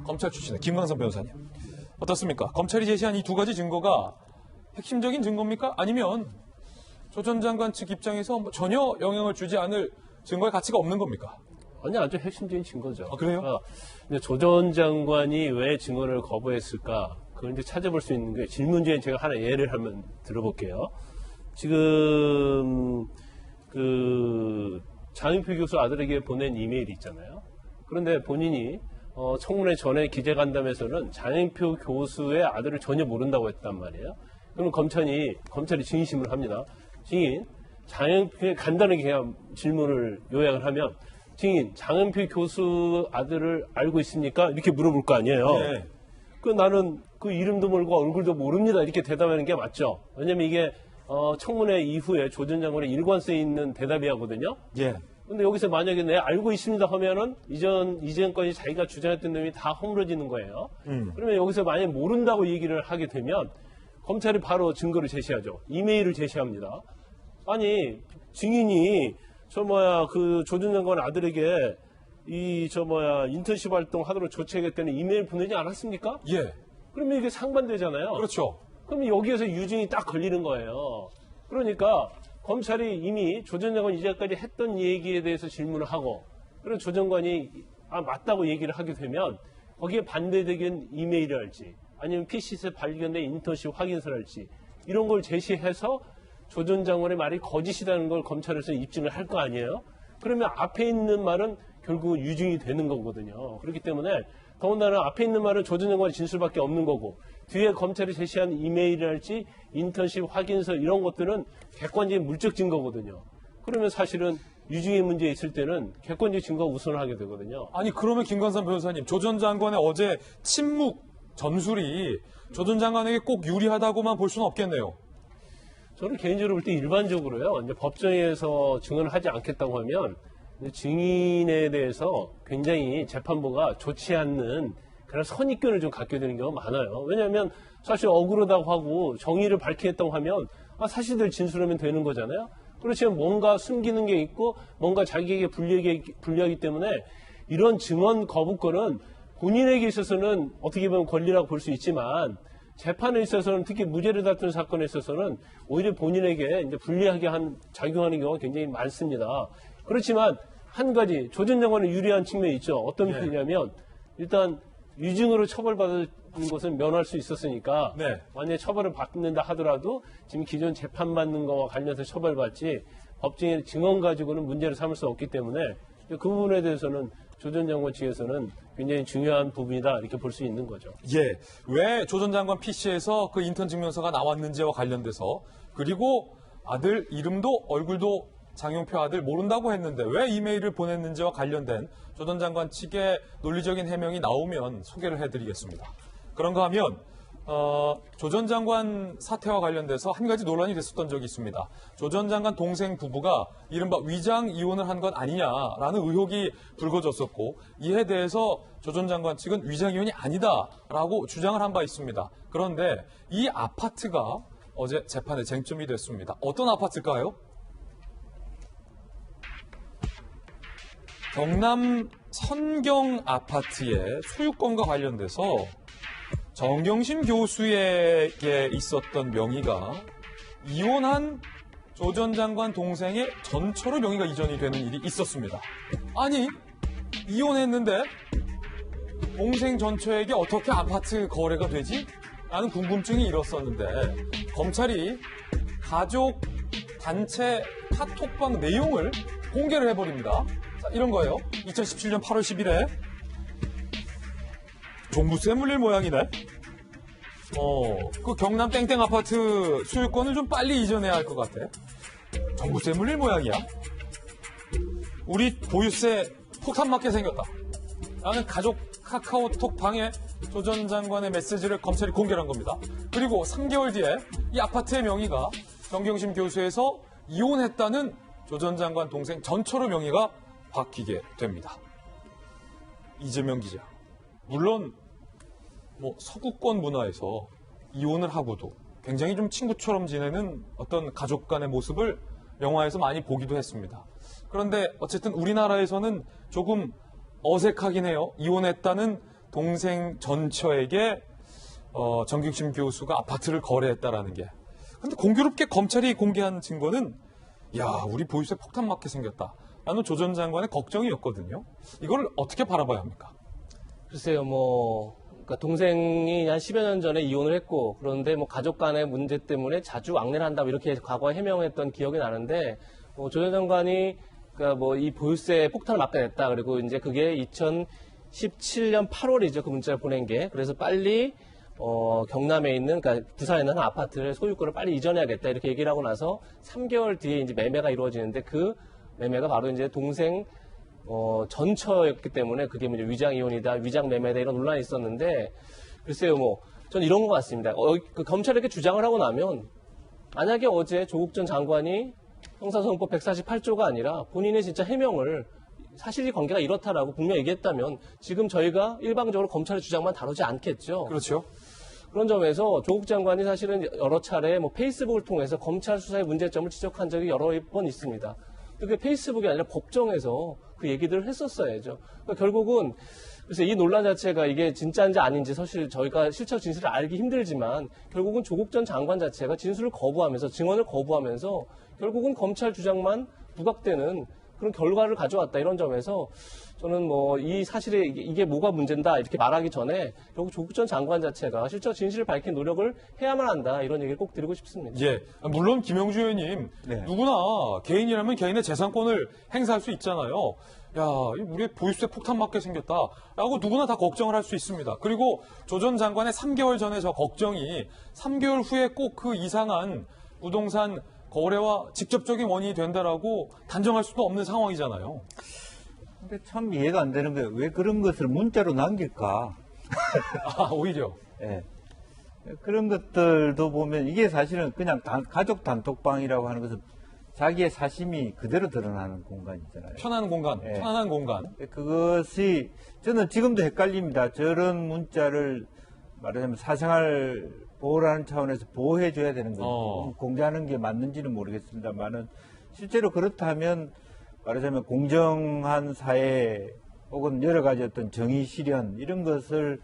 검찰 출신의 김광선 변호사님. 어떻습니까? 검찰이 제시한 이 두 가지 증거가 핵심적인 증거입니까? 아니면 조 전 장관 측 입장에서 전혀 영향을 주지 않을 증거의 가치가 없는 겁니까? 아니, 아주 핵심적인 증거죠. 그래요? 조 전 장관이 왜 증언을 거부했을까? 그걸 이제 찾아볼 수 있는 게 질문 중에 제가 하나 예를 한번 들어볼게요. 지금 장영표 교수 아들에게 보낸 이메일이 있잖아요. 그런데 본인이 청문회 전에 기자간담회에서는 장영표 교수의 아들을 전혀 모른다고 했단 말이에요. 그럼 검찰이 증인심을 합니다. 증인, 간단하게 그냥 질문을 요약을 하면 증인 장은필 교수 아들을 알고 있습니까? 이렇게 물어볼 거 아니에요. 예. 그 나는 그 이름도 모르고 얼굴도 모릅니다. 이렇게 대답하는 게 맞죠. 왜냐면 이게 청문회 이후에 조 전 장관의 일관성 있는 대답이 하거든요. 예. 근데 여기서 만약에 내 알고 있습니다 하면은 이전까지 자기가 주장했던 내용이 다 허물어지는 거예요. 그러면 여기서 만약에 모른다고 얘기를 하게 되면 검찰이 바로 증거를 제시하죠. 이메일을 제시합니다. 아니 증인이 그 조 전 장관 아들에게 인턴십 활동 하도록 조치하겠다는 이메일 보내지 않았습니까? 예. 그러면 이게 상반되잖아요. 그렇죠. 그러면 여기에서 유증이 딱 걸리는 거예요. 그러니까 검찰이 이미 조 전 장관이 이제까지 했던 얘기에 대해서 질문을 하고, 그리고 조 장관이 맞다고 얘기를 하게 되면 거기에 반대되는 이메일을 할지 아니면 PC에서 발견된 인턴십 확인서를 할지 이런 걸 제시해서 조 전 장관의 말이 거짓이라는 걸 검찰에서 입증을 할 거 아니에요? 그러면 앞에 있는 말은 결국 유증이 되는 거거든요. 그렇기 때문에 더군다나 앞에 있는 말은 조 전 장관의 진술밖에 없는 거고 뒤에 검찰이 제시한 이메일이랄지 인턴십 확인서 이런 것들은 객관적인 물적 증거거든요. 그러면 사실은 유증의 문제 있을 때는 객관적 증거가 우선을 하게 되거든요. 아니 그러면 김관삼 변호사님, 조 전 장관의 어제 침묵 전술이 조 전 장관에게 꼭 유리하다고만 볼 수는 없겠네요. 저는 개인적으로 볼 때 일반적으로요. 이제 법정에서 증언을 하지 않겠다고 하면 증인에 대해서 굉장히 재판부가 좋지 않는 그런 선입견을 좀 갖게 되는 경우가 많아요. 왜냐하면 사실 억울하다고 하고 정의를 밝히겠다고 하면 사실들 진술하면 되는 거잖아요. 그렇지만 뭔가 숨기는 게 있고 뭔가 자기에게 불리하기 때문에 이런 증언 거부권은 본인에게 있어서는 어떻게 보면 권리라고 볼 수 있지만 재판에 있어서는 특히 무죄를 다투는 사건에 있어서는 오히려 본인에게 이제 불리하게 작용하는 경우가 굉장히 많습니다. 그렇지만 한 가지 조 전 장관은 유리한 측면이 있죠. 어떤 면이냐면 일단 유증으로 처벌받는 것은 면할 수 있었으니까 네. 만약에 처벌을 받는다 하더라도 지금 기존 재판받는 거와 관련해서 처벌받지 법정의 증언 가지고는 문제를 삼을 수 없기 때문에 그 부분에 대해서는 조 전 장관 측에서는 굉장히 중요한 부분이다 이렇게 볼 수 있는 거죠. 예. 왜 조 전 장관 PC에서 그 인턴 증명서가 나왔는지와 관련돼서 그리고 아들 이름도 얼굴도 장용표 아들 모른다고 했는데 왜 이메일을 보냈는지와 관련된 조 전 장관 측의 논리적인 해명이 나오면 소개를 해드리겠습니다. 그런가 하면 조 전 장관 사태와 관련돼서 한 가지 논란이 됐었던 적이 있습니다. 조 전 장관 동생 부부가 이른바 위장 이혼을 한 것 아니냐라는 의혹이 불거졌었고 이에 대해서 조 전 장관 측은 위장 이혼이 아니다라고 주장을 한 바 있습니다. 그런데 이 아파트가 어제 재판의 쟁점이 됐습니다. 어떤 아파트일까요? 경남 선경 아파트의 소유권과 관련돼서 정경심 교수에게 있었던 명의가 이혼한 조 전 장관 동생의 전처로 명의가 이전이 되는 일이 있었습니다. 아니, 이혼했는데 동생 전처에게 어떻게 아파트 거래가 되지? 라는 궁금증이 일었었는데 검찰이 가족 단체 카톡방 내용을 공개를 해버립니다. 자, 이런 거예요. 2017년 8월 10일에 종부세 물릴 모양이네. 그 경남 땡땡 아파트 소유권을 좀 빨리 이전해야 할 것 같아. 종부세 물릴 모양이야. 우리 보유세 폭탄 맞게 생겼다. 라는 가족 카카오톡 방에 조 전 장관의 메시지를 검찰이 공개한 겁니다. 그리고 3개월 뒤에 이 아파트의 명의가 정경심 교수에서 이혼했다는 조 전 장관 동생 전처로 명의가 바뀌게 됩니다. 이재명 기자. 물론 서구권 문화에서 이혼을 하고도 굉장히 좀 친구처럼 지내는 어떤 가족 간의 모습을 영화에서 많이 보기도 했습니다. 그런데 어쨌든 우리나라에서는 조금 어색하긴 해요. 이혼했다는 동생 전처에게 정경심 교수가 아파트를 거래했다라는 게. 근데 공교롭게 검찰이 공개한 증거는 우리 보유세 폭탄 맞게 생겼다. 라는 조 전 장관의 걱정이었거든요. 이걸 어떻게 바라봐야 합니까? 글쎄요, 그러니까 동생이 한 10여 년 전에 이혼을 했고, 그런데 가족 간의 문제 때문에 자주 왕래를 한다, 이렇게 과거에 해명했던 기억이 나는데, 조 전 장관이, 그러니까 이 보유세 폭탄을 맞게 됐다. 그리고 이제 그게 2017년 8월이죠. 그 문자를 보낸 게. 그래서 빨리, 경남에 있는, 그러니까 부산에 있는 한 아파트를 소유권을 빨리 이전해야겠다. 이렇게 얘기를 하고 나서 3개월 뒤에 이제 매매가 이루어지는데 그 매매가 바로 이제 동생 전처였기 때문에 그게 이제 위장 이혼이다, 위장 매매다 이런 논란이 있었는데 글쎄요, 전 이런 것 같습니다. 그 검찰이 이렇게 주장을 하고 나면 만약에 어제 조국 전 장관이 형사소송법 148조가 아니라 본인의 진짜 해명을 사실이 관계가 이렇다라고 분명히 얘기했다면 지금 저희가 일방적으로 검찰의 주장만 다루지 않겠죠. 그렇죠. 그런 점에서 조국 장관이 사실은 여러 차례 페이스북을 통해서 검찰 수사의 문제점을 지적한 적이 여러 번 있습니다. 그게 페이스북이 아니라 법정에서 그 얘기들을 했었어야죠. 그러니까 결국은 그래서 이 논란 자체가 이게 진짜인지 아닌지 사실 저희가 실체 진실을 알기 힘들지만 결국은 조국 전 장관 자체가 진술을 거부하면서 증언을 거부하면서 결국은 검찰 주장만 부각되는 그런 결과를 가져왔다 이런 점에서 저는 이 사실에 이게 뭐가 문제다 이렇게 말하기 전에 결국 조국 전 장관 자체가 실제 진실을 밝힌 노력을 해야만 한다 이런 얘기를 꼭 드리고 싶습니다. 예, 물론 김영주 의원님 네. 누구나 개인이라면 개인의 재산권을 행사할 수 있잖아요. 야, 우리 보유세 폭탄 맞게 생겼다라고 누구나 다 걱정을 할 수 있습니다. 그리고 조 전 장관의 3개월 전에 저 걱정이 3개월 후에 꼭 그 이상한 부동산 거래와 직접적인 원인이 된다라고 단정할 수도 없는 상황이잖아요. 근데 참 이해가 안 되는 거예요. 왜 그런 것을 문자로 남길까? 오히려. 예. 그런 것들도 보면 이게 사실은 그냥 가족 단톡방이라고 하는 것은 자기의 사심이 그대로 드러나는 공간이잖아요. 편한 공간, 예. 편안한 공간. 그것이 저는 지금도 헷갈립니다. 저런 문자를 말하자면 사생활 보호라는 차원에서 보호해줘야 되는 건지 공개하는 게 맞는지는 모르겠습니다만은 실제로 그렇다면 말하자면 공정한 사회 혹은 여러 가지 어떤 정의 실현 이런 것을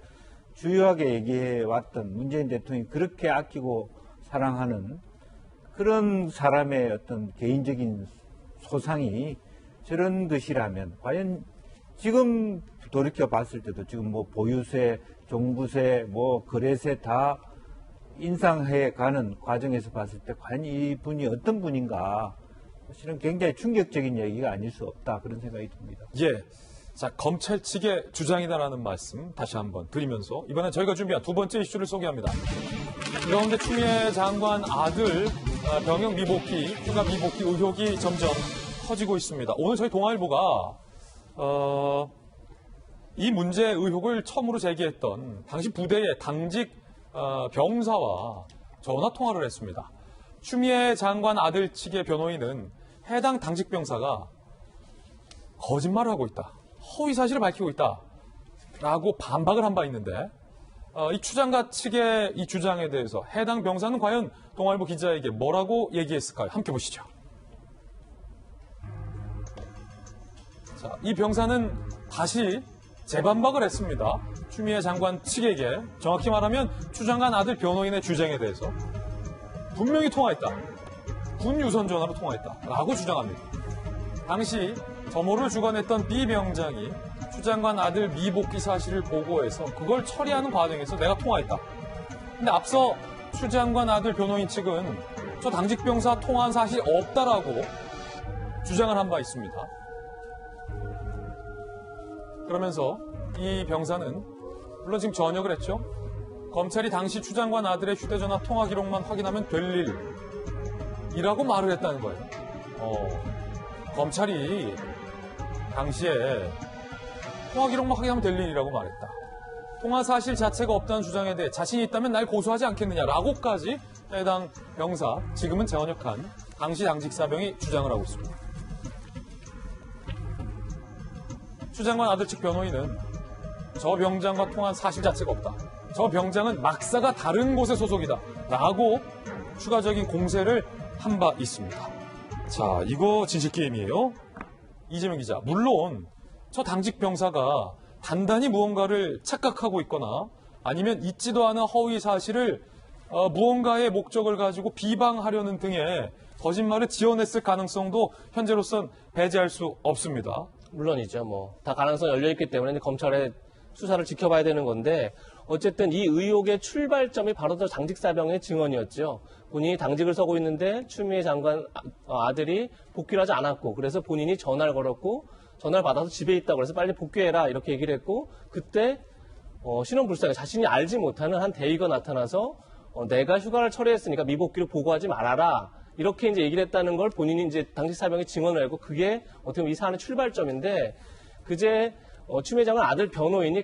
주요하게 얘기해 왔던 문재인 대통령이 그렇게 아끼고 사랑하는 그런 사람의 어떤 개인적인 소상이 저런 것이라면 과연 지금 돌이켜 봤을 때도 지금 보유세, 종부세, 거래세 다 인상해 가는 과정에서 봤을 때 과연 이분이 어떤 분인가 사실은 굉장히 충격적인 얘기가 아닐 수 없다 그런 생각이 듭니다. 예. 자, 검찰 측의 주장이다라는 말씀 다시 한번 드리면서 이번엔 저희가 준비한 두 번째 이슈를 소개합니다. 이 가운데 추미애 장관 아들 병역 미복귀, 휴가 미복귀 의혹이 점점 커지고 있습니다. 오늘 저희 동아일보가 이 문제 의혹을 처음으로 제기했던 당시 부대의 당직 병사와 전화 통화를 했습니다. 추미애 장관 아들 측의 변호인은 해당 당직 병사가 거짓말을 하고 있다. 허위 사실을 밝히고 있다라고 반박을 한 바 있는데 이 추장과 측의 이 주장에 대해서 해당 병사는 과연 동아일보 기자에게 뭐라고 얘기했을까요? 함께 보시죠. 자, 이 병사는 다시 재반박을 했습니다. 추미애 장관 측에게 정확히 말하면 추 장관 아들 변호인의 주장에 대해서 분명히 통화했다. 군 유선 전화로 통화했다라고 주장합니다. 당시 점호를 주관했던 B 병장이 추 장관 아들 미복귀 사실을 보고해서 그걸 처리하는 과정에서 내가 통화했다. 근데 앞서 추 장관 아들 변호인 측은 저 당직 병사 통화한 사실이 없다라고 주장을 한 바 있습니다. 그러면서 이 병사는 물론 지금 전역을 했죠. 검찰이 당시 추 장관 아들의 휴대전화 통화 기록만 확인하면 될 일이라고 말을 했다는 거예요. 검찰이 당시에 통화 기록만 확인하면 될 일이라고 말했다. 통화 사실 자체가 없다는 주장에 대해 자신이 있다면 날 고소하지 않겠느냐라고까지 해당 병사, 지금은 재원역한 당시 당직사병이 주장을 하고 있습니다. 추 장관 아들 측 변호인은 저 병장과 통화한 사실 자체가 없다. 저 병장은 막사가 다른 곳에 소속이다. 라고 추가적인 공세를 한 바 있습니다. 자, 이거 진실게임이에요. 이재명 기자, 물론 저 당직 병사가 단단히 무언가를 착각하고 있거나 아니면 있지도 않은 허위 사실을 무언가의 목적을 가지고 비방하려는 등의 거짓말을 지어냈을 가능성도 현재로선 배제할 수 없습니다. 물론이죠. 다 가능성이 열려있기 때문에 검찰의 수사를 지켜봐야 되는 건데 어쨌든 이 의혹의 출발점이 바로 저 당직사병의 증언이었죠. 본인이 당직을 서고 있는데 추미애 장관 아들이 복귀를 하지 않았고 그래서 본인이 전화를 걸었고 전화를 받아서 집에 있다고 그래서 빨리 복귀해라 이렇게 얘기를 했고 그때 신원불상에 자신이 알지 못하는 한 대위가 나타나서 내가 휴가를 처리했으니까 미복귀를 보고하지 말아라 이렇게 이제 얘기를 했다는 걸 본인이 이제 당직사병의 증언을 하고 그게 어떻게 보면 이 사안의 출발점인데 그제 추미애 장관 아들 변호인이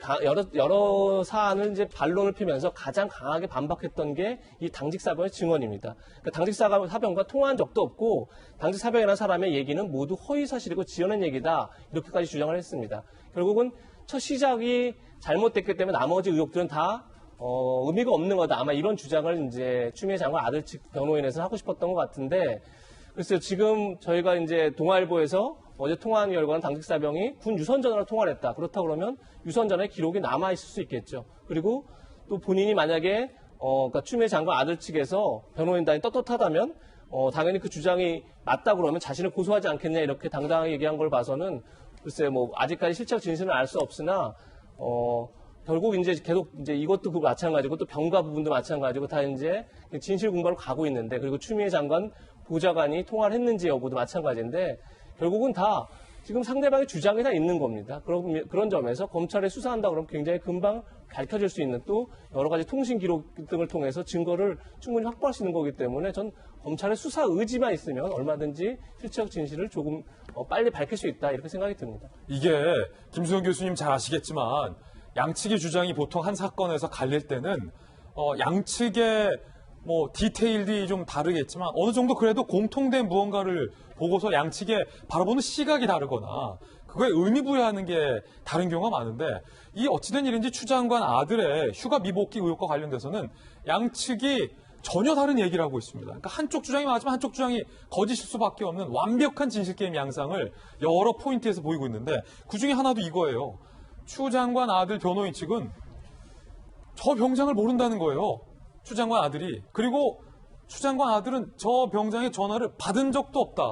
여러 사안을 이제 반론을 피면서 가장 강하게 반박했던 게 이 당직 사병의 증언입니다. 그러니까 당직 사병과 통화한 적도 없고 당직 사병이라는 사람의 얘기는 모두 허위 사실이고 지어낸 얘기다 이렇게까지 주장을 했습니다. 결국은 첫 시작이 잘못됐기 때문에 나머지 의혹들은 다 의미가 없는 거다. 아마 이런 주장을 이제 추미애 장관 아들 측 변호인에서 하고 싶었던 것 같은데, 글쎄요, 지금 저희가 이제 동아일보에서 어제 통화한 결과는 당직 사병이 군 유선전화로 통화를 했다. 그렇다 그러면 유선전화의 기록이 남아 있을 수 있겠죠. 그리고 또 본인이 만약에 그러니까 추미애 장관 아들 측에서 변호인단이 떳떳하다면 당연히 그 주장이 맞다 그러면 자신을 고소하지 않겠냐 이렇게 당당하게 얘기한 걸 봐서는 글쎄 뭐 아직까지 실적 진실은 알 수 없으나 결국 이제 계속 이제 이것도 그 마찬가지고 또 병가 부분도 마찬가지고 다 이제 진실 공방으로 가고 있는데, 그리고 추미애 장관 보좌관이 통화를 했는지 여부도 마찬가지인데 결국은 다 지금 상대방의 주장이 다 있는 겁니다. 그런 점에서 검찰에 수사한다 그러면 굉장히 금방 밝혀질 수 있는 또 여러 가지 통신 기록 등을 통해서 증거를 충분히 확보할 수 있는 거기 때문에 전 검찰의 수사 의지만 있으면 얼마든지 실체적 진실을 조금 빨리 밝힐 수 있다 이렇게 생각이 듭니다. 이게 김수영 교수님 잘 아시겠지만 양측의 주장이 보통 한 사건에서 갈릴 때는 양측의 뭐 디테일이 좀 다르겠지만 어느 정도 그래도 공통된 무언가를 보고서 양측의 바라보는 시각이 다르거나 그거에 의미 부여하는 게 다른 경우가 많은데, 이 어찌된 일인지 추 장관 아들의 휴가 미복귀 의혹과 관련돼서는 양측이 전혀 다른 얘기를 하고 있습니다. 그러니까 한쪽 주장이 맞지만 한쪽 주장이 거짓일 수밖에 없는 완벽한 진실게임 양상을 여러 포인트에서 보이고 있는데, 그중에 하나도 이거예요. 추 장관 아들 변호인 측은 저 병장을 모른다는 거예요. 추 장관 아들이. 그리고 추 장관 아들은 저 병장의 전화를 받은 적도 없다.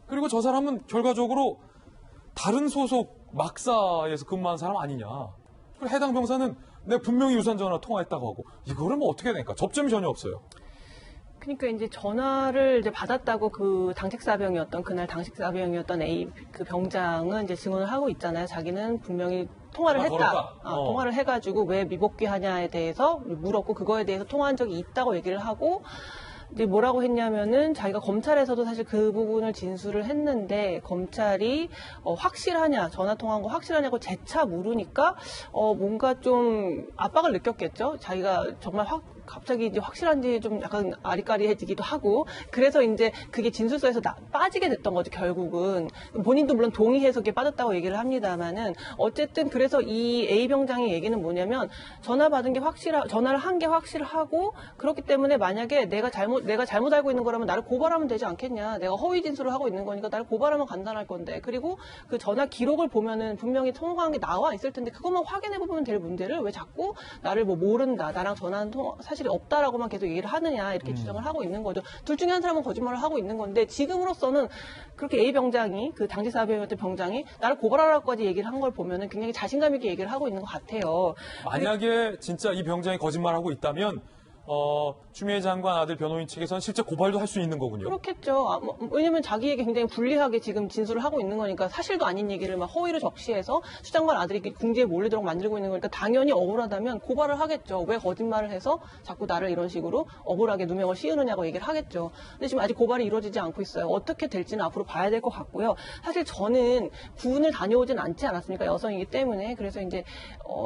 그리고 저 사람은 결과적으로 다른 소속 막사에서 근무한 사람 아니냐. 그리고 해당 병사는 내가 분명히 유선 전화 통화했다고 하고, 이거를 뭐 어떻게 해야 되니까 접점이 전혀 없어요. 그러니까 이제 전화를 이제 받았다고 그 당직사병이었던 그날 당직사병이었던 A 그 병장은 이제 증언을 하고 있잖아요. 자기는 분명히 통화를 했다. 통화를 해가지고 왜 미복귀하냐에 대해서 물었고 그거에 대해서 통화한 적이 있다고 얘기를 하고, 이제 뭐라고 했냐면은 자기가 검찰에서도 사실 그 부분을 진술을 했는데 검찰이 확실하냐, 전화 통화한 거 확실하냐고 재차 물으니까 뭔가 좀 압박을 느꼈겠죠. 자기가 정말 갑자기 이제 확실한지 좀 약간 아리까리해지기도 하고, 그래서 이제 그게 진술서에서 빠지게 됐던 거죠. 결국은 본인도 물론 동의해서 그게 빠졌다고 얘기를 합니다만은 어쨌든 그래서 이 A 병장의 얘기는 뭐냐면 전화 받은 게 전화를 한 게 확실하고, 그렇기 때문에 만약에 내가 잘못 알고 있는 거라면 나를 고발하면 되지 않겠냐. 내가 허위 진술을 하고 있는 거니까 나를 고발하면 간단할 건데. 그리고 그 전화 기록을 보면은 분명히 통화한 게 나와 있을 텐데 그것만 확인해 보면 될 문제를 왜 자꾸 나를 뭐 모른다, 나랑 전화한 사실이 없다라고만 계속 얘기를 하느냐 이렇게 주장을 하고 있는 거죠. 둘 중에 한 사람은 거짓말을 하고 있는 건데 지금으로서는 그렇게 A 병장이 그 당직사병이었던 병장이 나를 고발하라고까지 얘기를 한 걸 보면은 굉장히 자신감 있게 얘기를 하고 있는 것 같아요. 만약에 진짜 이 병장이 거짓말하고 있다면 추미애 장관 아들 변호인 측에서는 실제 고발도 할 수 있는 거군요. 그렇겠죠. 왜냐면 자기에게 굉장히 불리하게 지금 진술을 하고 있는 거니까, 사실도 아닌 얘기를 막 허위로 적시해서 추 장관 아들이 궁지에 몰리도록 만들고 있는 거니까 당연히 억울하다면 고발을 하겠죠. 왜 거짓말을 해서 자꾸 나를 이런 식으로 억울하게 누명을 씌우느냐고 얘기를 하겠죠. 근데 지금 아직 고발이 이루어지지 않고 있어요. 어떻게 될지는 앞으로 봐야 될 것 같고요. 사실 저는 군을 다녀오진 않지 않았습니까? 여성이기 때문에. 그래서 이제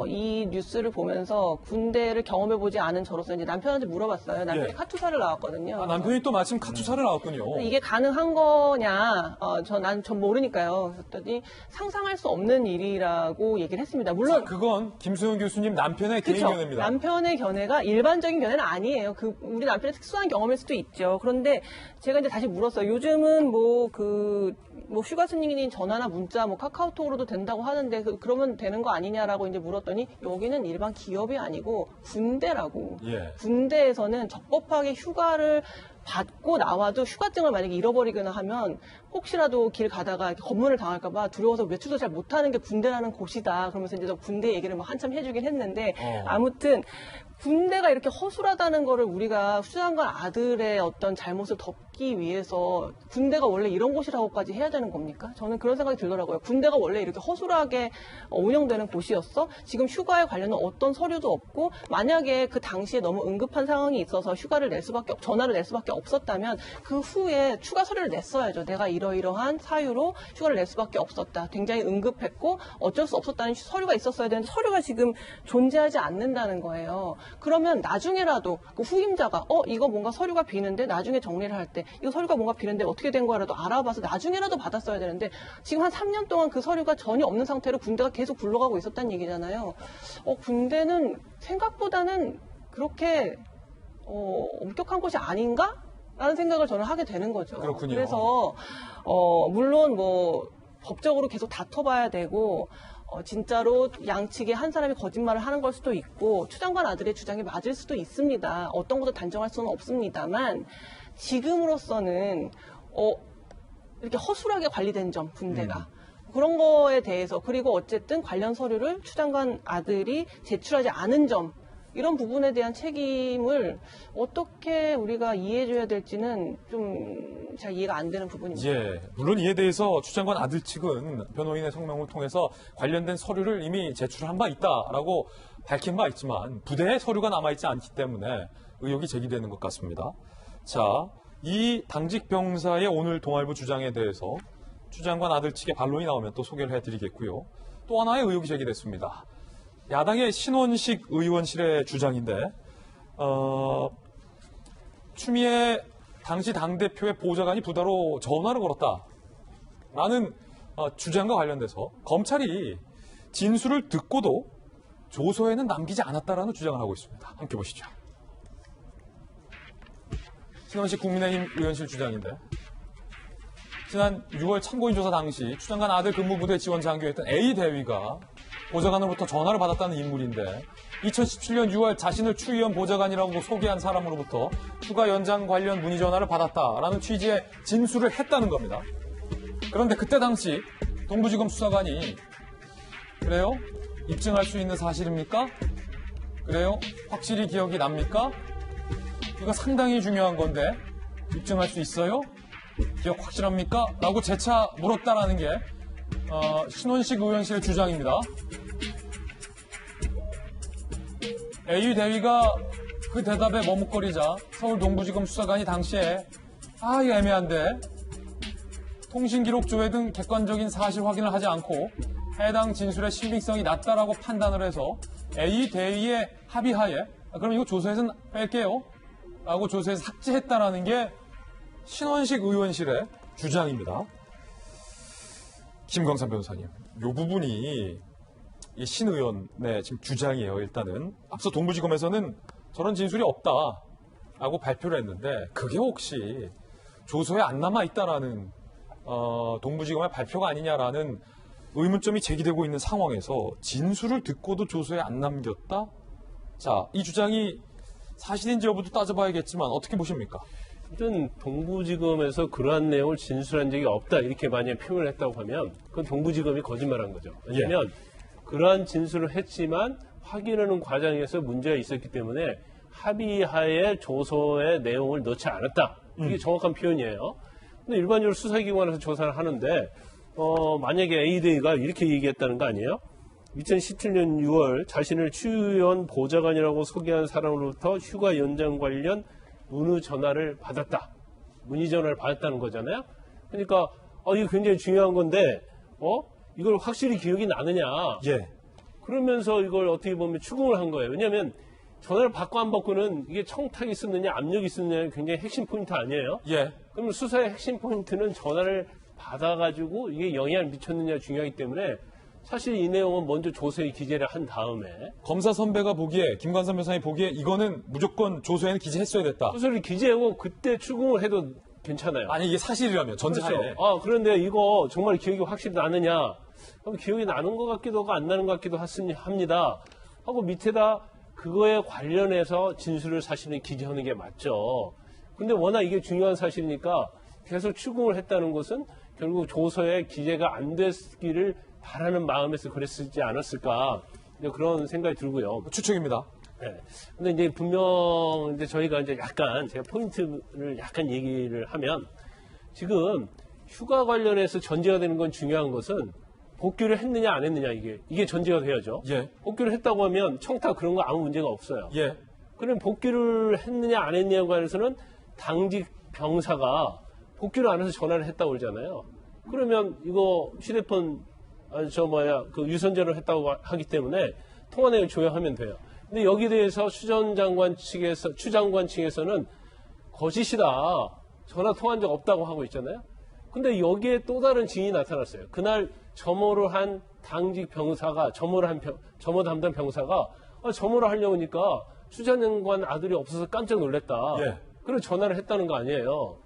이 뉴스를 보면서 군대를 경험해보지 않은 저로서 이제 남편한테 물어봤어요. 남편이 카투사를 나왔거든요. 남편이 또 마침 카투사를 나왔군요. 이게 가능한 거냐? 전 모르니까요. 그랬더니 상상할 수 없는 일이라고 얘기를 했습니다. 물론 그건 김수영 교수님 남편의 개인 견해입니다. 남편의 견해가 일반적인 견해는 아니에요. 우리 남편의 특수한 경험일 수도 있죠. 그런데 제가 이제 다시 물었어요. 요즘은 휴가 승인이 전화나 문자, 카카오톡으로도 된다고 하는데 그러면 되는 거 아니냐라고 이제 물었더니 여기는 일반 기업이 아니고 군대라고. 예. 군대에서는 적법하게 휴가를 받고 나와도 휴가증을 만약에 잃어버리거나 하면 혹시라도 길 가다가 검문을 당할까봐 두려워서 외출도 잘 못하는 게 군대라는 곳이다. 그러면서 이제 군대 얘기를 한참 해주긴 했는데 아무튼 군대가 이렇게 허술하다는 거를 우리가 추 장관 아들의 어떤 잘못을 덮기 위해서 군대가 원래 이런 곳이라고까지 해야 되는 겁니까? 저는 그런 생각이 들더라고요. 군대가 원래 이렇게 허술하게 운영되는 곳이었어? 지금 휴가에 관련된 어떤 서류도 없고, 만약에 그 당시에 너무 응급한 상황이 있어서 전화를 낼 수밖에 수밖에 없었다면 그 후에 추가 서류를 냈어야죠. 내가 이러이러한 사유로 휴가를 낼 수밖에 없었다. 굉장히 응급했고 어쩔 수 없었다는 서류가 있었어야 되는데 서류가 지금 존재하지 않는다는 거예요. 그러면 나중에라도 그 후임자가 이거 뭔가 서류가 비는데 나중에 정리를 할 때 이거 서류가 뭔가 비는데 어떻게 된 거라도 알아봐서 나중에라도 받았어야 되는데 지금 한 3년 동안 그 서류가 전혀 없는 상태로 군대가 계속 굴러가고 있었다는 얘기잖아요. 군대는 생각보다는 그렇게 엄격한 곳이 아닌가? 라는 생각을 저는 하게 되는 거죠. 그렇군요. 그래서 물론 뭐 법적으로 계속 다퉈봐야 되고 진짜로 양측에 한 사람이 거짓말을 하는 걸 수도 있고 추 장관 아들의 주장이 맞을 수도 있습니다. 어떤 것도 단정할 수는 없습니다만 지금으로서는 이렇게 허술하게 관리된 점, 군대가. 그런 거에 대해서 그리고 어쨌든 관련 서류를 추 장관 아들이 제출하지 않은 점 이런 부분에 대한 책임을 어떻게 우리가 이해해줘야 될지는 좀 잘 이해가 안 되는 부분입니다. 예, 물론 이에 대해서 추 장관 아들 측은 변호인의 성명을 통해서 관련된 서류를 이미 제출한 바 있다라고 밝힌 바 있지만 부대에 서류가 남아있지 않기 때문에 의혹이 제기되는 것 같습니다. 자, 이 당직 병사의 오늘 동아일보 주장에 대해서 추 장관 아들 측의 반론이 나오면 또 소개를 해드리겠고요. 또 하나의 의혹이 제기됐습니다. 야당의 신원식 의원실의 주장인데 추미애 당시 당대표의 보좌관이 부다로 전화를 걸었다라는 주장과 관련돼서 검찰이 진술을 듣고도 조서에는 남기지 않았다라는 주장을 하고 있습니다. 함께 보시죠. 신원식 국민의힘 의원실 주장인데 지난 6월 참고인 조사 당시 추 장관 아들 근무부대 지원 장교였던 A 대위가 보좌관으로부터 전화를 받았다는 인물인데 2017년 6월 자신을 추 의원 보좌관이라고 소개한 사람으로부터 휴가 연장 관련 문의 전화를 받았다라는 취지의 진술을 했다는 겁니다. 그런데 그때 당시 동부지검 수사관이 그래요? 입증할 수 있는 사실입니까? 그래요? 확실히 기억이 납니까? 이거 상당히 중요한 건데 입증할 수 있어요? 기억 확실합니까? 라고 재차 물었다라는 게 신원식 의원실의 주장입니다. A 대위가 그 대답에 머뭇거리자 서울 동부지검 수사관이 당시에 이거 애매한데 통신기록 조회 등 객관적인 사실 확인을 하지 않고 해당 진술의 신빙성이 낮다라고 판단을 해서 A 대위의 합의하에 그럼 이거 조서에서는 뺄게요 라고 조서에서 삭제했다라는 게 신원식 의원실의 주장입니다. 김광삼 변호사님, 이 부분이 이 신 의원의 지금 주장이에요. 일단은 앞서 동부지검에서는 저런 진술이 없다라고 발표를 했는데 그게 혹시 조서에 안 남아 있다라는 동부지검의 발표가 아니냐라는 의문점이 제기되고 있는 상황에서 진술을 듣고도 조서에 안 남겼다? 자, 이 주장이 사실인지 여부도 따져봐야겠지만 어떻게 보십니까? 일단 동부지검에서 그러한 내용을 진술한 적이 없다 이렇게 만약에 표현을 했다고 하면 그건 동부지검이 거짓말한 거죠. 왜냐하면 그러한 진술을 했지만 확인하는 과정에서 문제가 있었기 때문에 합의하에 조서의 내용을 넣지 않았다. 이게 정확한 표현이에요. 근데 일반적으로 수사기관에서 조사를 하는데 만약에 A대위가 이렇게 얘기했다는 거 아니에요? 2017년 6월 자신을 추 의원 보좌관이라고 소개한 사람으로부터 휴가 연장 관련 문의 전화를 받았다. 문의 전화를 받았다는 거잖아요. 그러니까 이거 굉장히 중요한 건데 이걸 확실히 기억이 나느냐. 예. 그러면서 이걸 어떻게 보면 추궁을 한 거예요. 왜냐하면 전화를 받고 안 받고는 이게 청탁이 있었느냐 압력이 있었느냐 굉장히 핵심 포인트 아니에요. 예. 그럼 수사의 핵심 포인트는 전화를 받아가지고 이게 영향을 미쳤느냐 중요하기 때문에 사실 이 내용은 먼저 조서에 기재를 한 다음에 검사 선배가 보기에 김관삼 변호사님 보기에 이거는 무조건 조서에는 기재했어야 됐다. 조서를 기재하고 그때 추궁을 해도 괜찮아요. 아니 이게 사실이라면 전제하에. 그렇죠. 그런데 이거 정말 기억이 확실히 나느냐? 그럼 기억이 나는 것 같기도 하고 안 나는 것 같기도 합니다. 하고 밑에다 그거에 관련해서 진술을 사실은 기재하는 게 맞죠. 근데 워낙 이게 중요한 사실이니까 계속 추궁을 했다는 것은 결국 조서에 기재가 안 됐기를 바라는 마음에서 그랬지 않았을까 그런 생각이 들고요. 추측입니다. 네. 근데 이제 분명 이제 저희가 이제 약간 제가 포인트를 약간 얘기를 하면 지금 휴가 관련해서 전제가 되는 건 중요한 것은 복귀를 했느냐 안 했느냐 이게 전제가 돼야죠. 예. 복귀를 했다고 하면 청탁 그런 거 아무 문제가 없어요. 예. 그럼 복귀를 했느냐 안 했느냐에 관해서는 당직 병사가 복귀를 안 해서 전화를 했다고 그러잖아요. 그러면 이거 휴대폰 그 유선전화를 했다고 하기 때문에 통화 내역을 조회하면 돼요. 근데 여기에 대해서 추 장관 측에서는 거짓이다. 전화 통화한 적 없다고 하고 있잖아요. 근데 여기에 또 다른 증인이 나타났어요. 그날 점호를 한 당직 병사가 점호 담당 병사가 점호를 하려고 하니까 추 장관 아들이 없어서 깜짝 놀랐다. 예. 그래서 전화를 했다는 거 아니에요.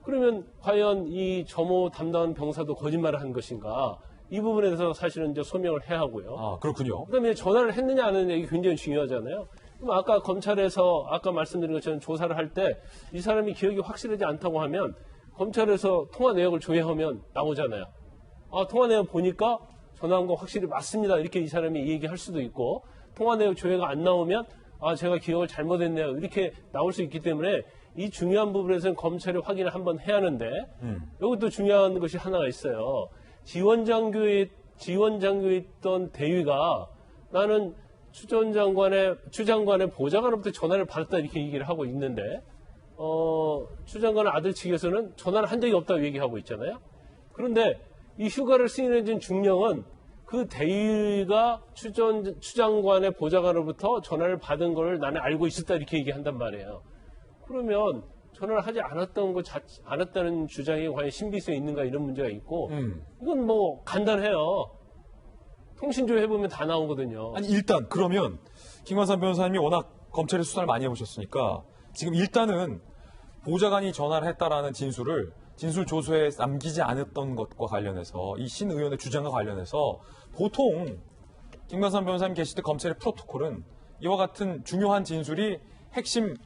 그러면 과연 이 점호 담당 병사도 거짓말을 한 것인가? 이 부분에 대해서 사실은 이제 소명을 해야 하고요. 아, 그렇군요. 그다음에 전화를 했느냐 안 했느냐 이게 굉장히 중요하잖아요. 그럼 아까 검찰에서 아까 말씀드린 것처럼 조사를 할 때 이 사람이 기억이 확실하지 않다고 하면 검찰에서 통화 내역을 조회하면 나오잖아요. 아, 통화 내역 보니까 전화한 거 확실히 맞습니다. 이렇게 이 사람이 얘기할 수도 있고 통화 내역 조회가 안 나오면 아, 제가 기억을 잘못했네요. 이렇게 나올 수 있기 때문에 이 중요한 부분에서는 검찰이 확인을 한번 해야 하는데 여기 또 중요한 것이 하나가 있어요. 지원장교에 있던 대위가 나는 추 장관의 보좌관으로부터 전화를 받았다 이렇게 얘기를 하고 있는데 추 장관의 아들 측에서는 전화를 한 적이 없다고 얘기하고 있잖아요. 그런데 이 휴가를 승인해준 중령은 그 대위가 추 장관의 보좌관으로부터 전화를 받은 걸 나는 알고 있었다 이렇게 얘기한단 말이에요. 그러면 전화를 하지 않았다는 주장이 과연 신빙성이 있는가 이런 문제가 있고 이건 뭐 간단해요. 통신조회 해보면 다 나오거든요. 아니, 일단 그러면 김관삼 변호사님이 워낙 검찰의 수사를 많이 해보셨으니까 지금 일단은 보좌관이 전화를 했다라는 진술 조서에 남기지 않았던 것과 관련해서 이 신 의원의 주장과 관련해서 보통 김관삼 변호사님 계실 때 검찰의 프로토콜은 이와 같은 중요한 진술이 핵심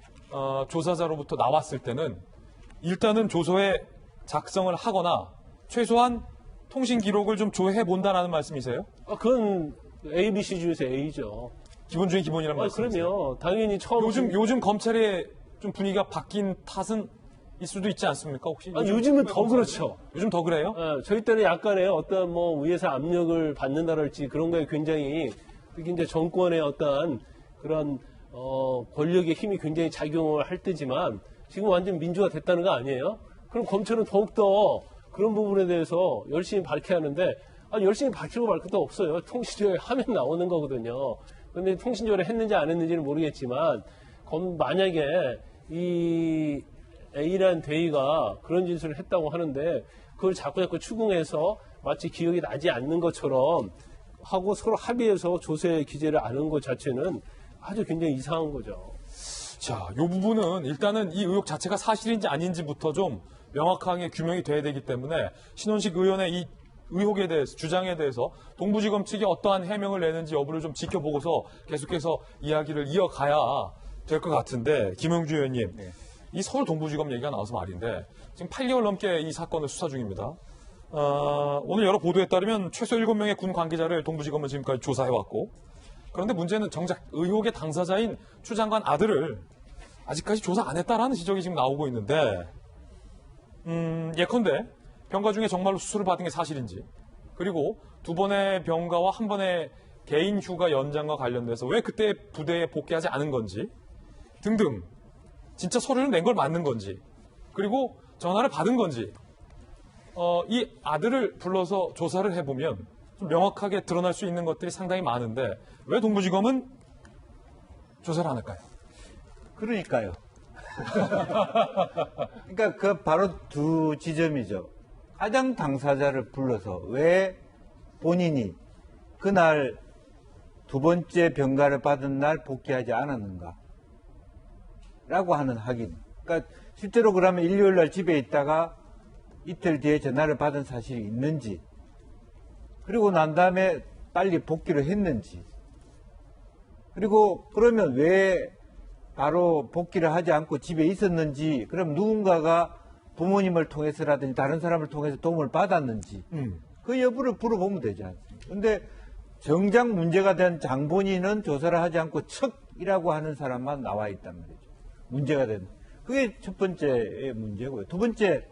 조사자로부터 나왔을 때는 일단은 조서에 작성을 하거나 최소한 통신 기록을 좀 조회해 본다라는 말씀이세요? 그건 ABC 중에서 A죠. 기본 중에 기본이란 말씀이세요? 그럼요. 당연히 처음 요즘 검찰의 좀 분위기가 바뀐 탓은 일 수도 있지 않습니까? 혹시 요즘은 더 그렇죠. 요즘 더 그래요? 저희 때는 약간의 어떤 뭐 위에서 압력을 받는다랄지 그런 거에 굉장히 특히 이제 정권의 어떤 그런 권력의 힘이 굉장히 작용을 할 때지만 지금 완전 민주화 됐다는 거 아니에요? 그럼 검찰은 더욱더 그런 부분에 대해서 열심히 밝혀야 하는데 열심히 밝히고 말 것도 없어요. 통신조회 하면 나오는 거거든요. 그런데 통신조회를 했는지 안 했는지는 모르겠지만 만약에 이 A라는 대위가 그런 진술을 했다고 하는데 그걸 자꾸 추궁해서 마치 기억이 나지 않는 것처럼 하고 서로 합의해서 조세 기재를 안 한 것 자체는 아주 굉장히 이상한 거죠. 자, 이 부분은 일단은 이 의혹 자체가 사실인지 아닌지부터 좀 명확하게 규명이 돼야 되기 때문에 신원식 의원의 이 의혹에 대해서 주장에 대해서 동부지검 측이 어떠한 해명을 내는지 여부를 좀 지켜보고서 계속해서 이야기를 이어가야 될 것 같은데 김영주 의원님 이 서울 동부지검 얘기가 나와서 말인데 지금 8개월 넘게 이 사건을 수사 중입니다. 오늘 여러 보도에 따르면 최소 7명의 군 관계자를 동부지검은 지금까지 조사해왔고 그런데 문제는 정작 의혹의 당사자인 추 장관 아들을 아직까지 조사 안 했다라는 지적이 지금 나오고 있는데 예컨대 병가 중에 정말로 수술을 받은 게 사실인지 그리고 2번의 병가와 1번의 개인 휴가 연장과 관련돼서 왜 그때 부대에 복귀하지 않은 건지 등등 진짜 서류를 낸 걸 맞는 건지 그리고 전화를 받은 건지 이 아들을 불러서 조사를 해보면 좀 명확하게 드러날 수 있는 것들이 상당히 많은데 왜 동부지검은 조사를 안 할까요? 그러니까요. 그러니까 그 바로 두 지점이죠. 가장 당사자를 불러서 왜 본인이 그날 2번째 병가를 받은 날 복귀하지 않았는가 라고 하는 확인. 그러니까 실제로 그러면 일요일 날 집에 있다가 이틀 뒤에 전화를 받은 사실이 있는지 그리고 난 다음에 빨리 복귀를 했는지 그리고 그러면 왜 바로 복귀를 하지 않고 집에 있었는지 그럼 누군가가 부모님을 통해서라든지 다른 사람을 통해서 도움을 받았는지 그 여부를 물어보면 되지 않습니까? 근데 정작 문제가 된 장본인은 조사를 하지 않고 척이라고 하는 사람만 나와 있단 말이죠. 문제가 된. 그게 첫 번째의 문제고요. 두 번째,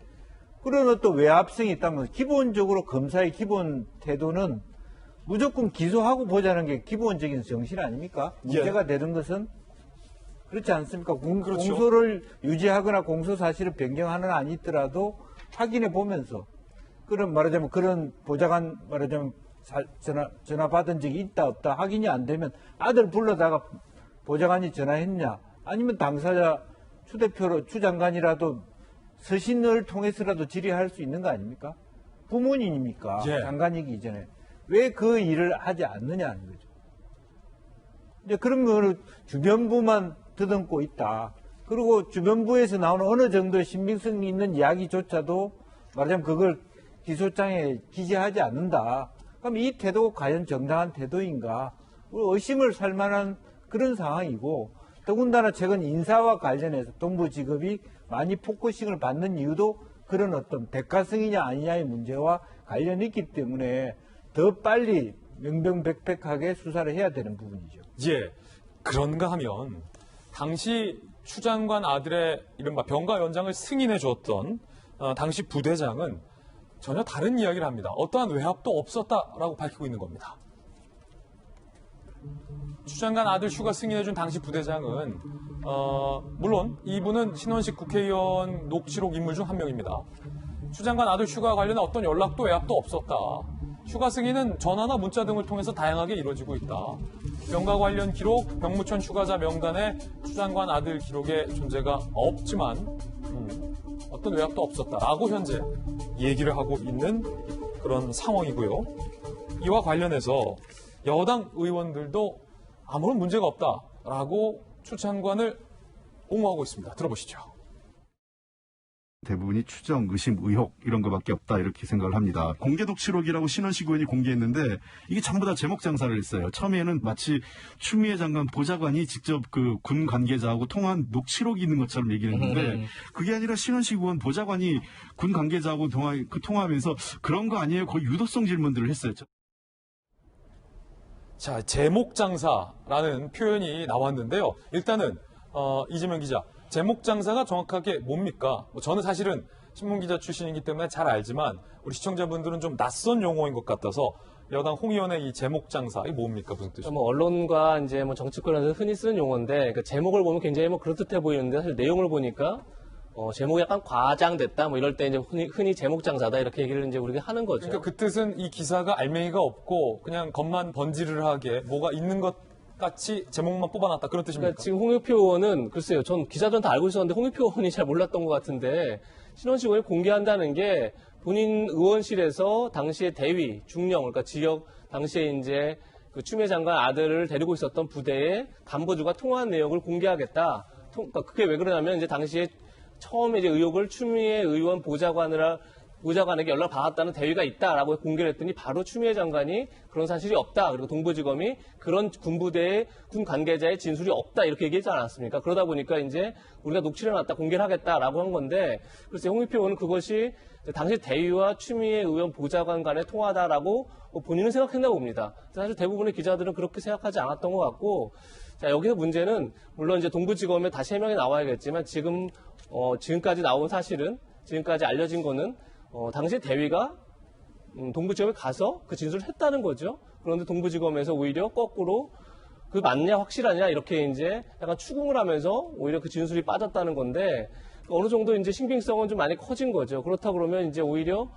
그러면 또 외압성이 있다면 기본적으로 검사의 기본 태도는 무조건 기소하고 보자는 게 기본적인 정신 아닙니까? 문제가 되는 것은 그렇지 않습니까? 그렇죠. 공소를 유지하거나 공소 사실을 변경하는 안 있더라도 확인해 보면서 그런 말하자면 그런 보좌관 말하자면 전화 받은 적이 있다 없다 확인이 안 되면 아들 불러다가 보좌관이 전화했냐 아니면 당사자 추대표로 추장관이라도 서신을 통해서라도 질의할 수 있는 거 아닙니까? 부모님이니까 예. 장관이기 이전에 왜 그 일을 하지 않느냐는 거죠. 이제 그런 거를 주변부만 더듬고 있다. 그리고 주변부에서 나오는 어느 정도의 신빙성이 있는 이야기조차도 말하자면 그걸 기소장에 기재하지 않는다. 그럼 이 태도가 과연 정당한 태도인가? 의심을 살 만한 그런 상황이고 더군다나 최근 인사와 관련해서 동부지검이 많이 포커싱을 받는 이유도 그런 어떤 대가성이냐 아니냐의 문제와 관련이 있기 때문에 더 빨리 명명백백하게 수사를 해야 되는 부분이죠. 예. 그런가 하면 당시 추 장관 아들의 이른바 병가 연장을 승인해 주었던 당시 부대장은 전혀 다른 이야기를 합니다. 어떠한 외압도 없었다라고 밝히고 있는 겁니다. 추 장관 아들 휴가 승인해 준 당시 부대장은 물론 이분은 신원식 국회의원 녹취록 인물 중 한 명입니다. 추 장관 아들 휴가 관련한 어떤 연락도 외압도 없었다. 휴가 승인은 전화나 문자 등을 통해서 다양하게 이루어지고 있다. 병가 관련 기록, 병무청 휴가자 명단에 추 장관 아들 기록의 존재가 없지만 어떤 외압도 없었다라고 현재 얘기를 하고 있는 그런 상황이고요. 이와 관련해서 여당 의원들도 아무런 문제가 없다라고 추 장관을 옹호하고 있습니다. 들어보시죠. 대부분이 추정, 의심, 의혹 이런 거밖에 없다 이렇게 생각을 합니다. 공개 녹취록이라고 신원식 의원이 공개했는데 이게 전부 다 제목 장사를 했어요. 처음에는 마치 추미애 장관 보좌관이 직접 그 군 관계자하고 통화한 녹취록이 있는 것처럼 얘기를 했는데 그게 아니라 신원식 의원 보좌관이 군 관계자하고 통화하면서 그런 거 아니에요? 거의 유도성 질문들을 했어요. 자, 제목 장사라는 표현이 나왔는데요. 일단은 이재명 기자, 제목 장사가 정확하게 뭡니까? 저는 사실은 신문기자 출신이기 때문에 잘 알지만 우리 시청자분들은 좀 낯선 용어인 것 같아서 여당 홍 의원의 이 제목 장사, 이게 뭡니까? 무슨 뜻이죠? 언론과 이제 정치권에서 흔히 쓰는 용어인데 그 제목을 보면 굉장히 그럴듯해 보이는데 사실 내용을 보니까 제목이 약간 과장됐다 이럴 때 이제 흔히 제목 장사다 이렇게 얘기를 이제 우리가 하는 거죠. 그러니까 그 뜻은 이 기사가 알맹이가 없고 그냥 겉만 번지르르하게 뭐가 있는 것 같이 제목만 뽑아놨다 그런 뜻입니까? 그러니까 지금 홍익표 의원은 글쎄요, 전 기자들은 다 알고 있었는데 홍익표 의원이 잘 몰랐던 것 같은데 신원식 의원이 공개한다는 게 본인 의원실에서 당시에 대위, 중령, 그러니까 지역 당시에 이제 그 추미애 장관 아들을 데리고 있었던 부대의 간부들과 통화한 내용을 공개하겠다. 그러니까 그게 왜 그러냐면 이제 당시에 처음에 이제 의혹을 추미애 의원 보좌관에게 연락 받았다는 대위가 있다라고 공개를 했더니 바로 추미애 장관이 그런 사실이 없다. 그리고 동부지검이 그런 군부대의 군 관계자의 진술이 없다. 이렇게 얘기하지 않았습니까? 그러다 보니까 이제 우리가 녹취를 해놨다 공개를 하겠다라고 한 건데 글쎄 홍익표 의원은 그것이 당시 대위와 추미애 의원 보좌관 간의 통화다라고 본인은 생각했나 봅니다. 사실 대부분의 기자들은 그렇게 생각하지 않았던 것 같고 자, 여기서 문제는 물론 이제 동부지검에 다시 해명이 나와야겠지만 지금까지 나온 사실은 지금까지 알려진 거는 당시 대위가 동부지검에 가서 그 진술을 했다는 거죠. 그런데 동부지검에서 오히려 거꾸로 그 맞냐 확실하냐 이렇게 이제 약간 추궁을 하면서 오히려 그 진술이 빠졌다는 건데 어느 정도 이제 신빙성은 좀 많이 커진 거죠. 그렇다 그러면 이제 오히려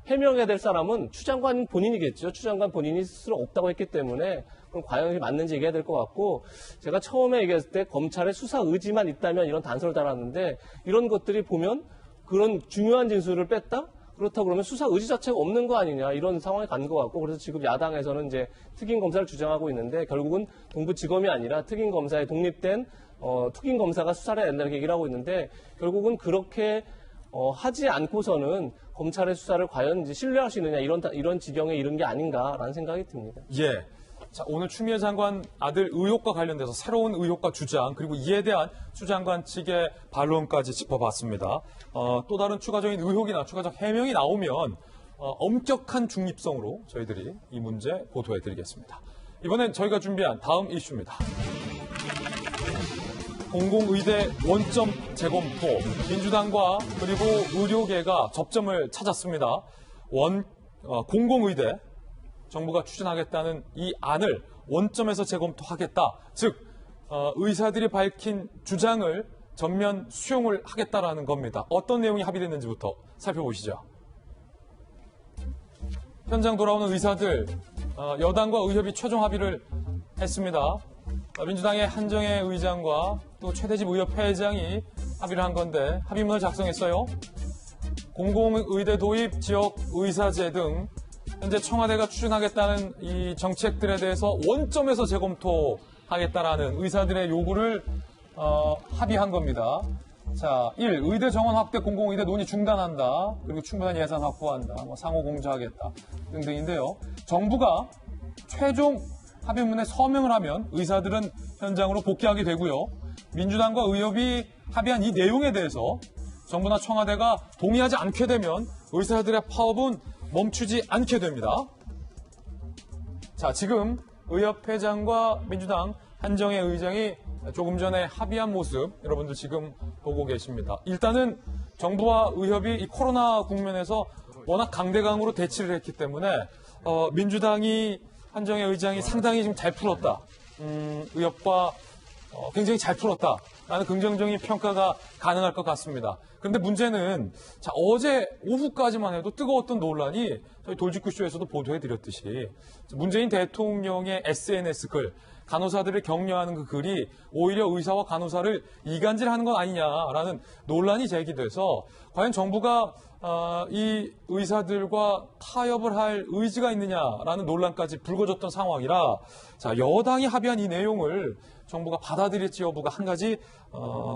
해명해야 될 사람은 추 장관 본인이겠죠. 추 장관 본인이 스스로 없다고 했기 때문에 그럼 과연 이게 맞는지 얘기해야 될 것 같고 제가 처음에 얘기했을 때 검찰의 수사 의지만 있다면 이런 단서를 달았는데 이런 것들이 보면 그런 중요한 진술을 뺐다? 그렇다고 그러면 수사 의지 자체가 없는 거 아니냐 이런 상황에 간 것 같고 그래서 지금 야당에서는 이제 특임검사를 주장하고 있는데 결국은 동부지검이 아니라 특임검사에 독립된 특임검사가 수사를 해야 된다는 얘기를 하고 있는데 결국은 그렇게 하지 않고서는 검찰의 수사를 과연 이제 신뢰할 수 있느냐 이런 지경에 이른 게 아닌가라는 생각이 듭니다. 예. 자, 오늘 추미애 장관 아들 의혹과 관련돼서 새로운 의혹과 주장 그리고 이에 대한 추 장관 측의 반론까지 짚어봤습니다. 또 다른 추가적인 의혹이나 추가적 해명이 나오면 엄격한 중립성으로 저희들이 이 문제 보도해드리겠습니다. 이번엔 저희가 준비한 다음 이슈입니다. 공공의대 원점 재검토, 민주당과 그리고 의료계가 접점을 찾았습니다. 공공의대 정부가 추진하겠다는 이 안을 원점에서 재검토하겠다. 즉 의사들이 밝힌 주장을 전면 수용을 하겠다라는 겁니다. 어떤 내용이 합의됐는지부터 살펴보시죠. 현장 돌아오는 의사들, 여당과 의협이 최종 합의를 했습니다. 민주당의 한정혜 의장과 또 최대집 의협 회장이 합의를 한 건데 합의문을 작성했어요. 공공의대 도입, 지역 의사제 등 현재 청와대가 추진하겠다는 이 정책들에 대해서 원점에서 재검토하겠다라는 의사들의 요구를 합의한 겁니다. 자, 1. 의대 정원 확대 공공의대 논의 중단한다. 그리고 충분한 예산 확보한다. 상호 공조하겠다. 등등인데요. 정부가 최종 합의문에 서명을 하면 의사들은 현장으로 복귀하게 되고요. 민주당과 의협이 합의한 이 내용에 대해서 정부나 청와대가 동의하지 않게 되면 의사들의 파업은 멈추지 않게 됩니다. 자, 지금 의협 회장과 민주당 한정혜 의장이 조금 전에 합의한 모습 여러분들 지금 보고 계십니다. 일단은 정부와 의협이 이 코로나 국면에서 워낙 강대강으로 대치를 했기 때문에 민주당이 한정혜 의장이 상당히 지금 잘 풀었다. 의협과 굉장히 잘 풀었다라는 긍정적인 평가가 가능할 것 같습니다. 그런데 문제는 자, 어제 오후까지만 해도 뜨거웠던 논란이 저희 돌직구쇼에서도 보도해드렸듯이 문재인 대통령의 SNS 글, 간호사들을 격려하는 그 글이 오히려 의사와 간호사를 이간질하는 건 아니냐라는 논란이 제기돼서 과연 정부가 이 의사들과 타협을 할 의지가 있느냐라는 논란까지 불거졌던 상황이라 자, 여당이 합의한 이 내용을 정부가 받아들일지 여부가 한 가지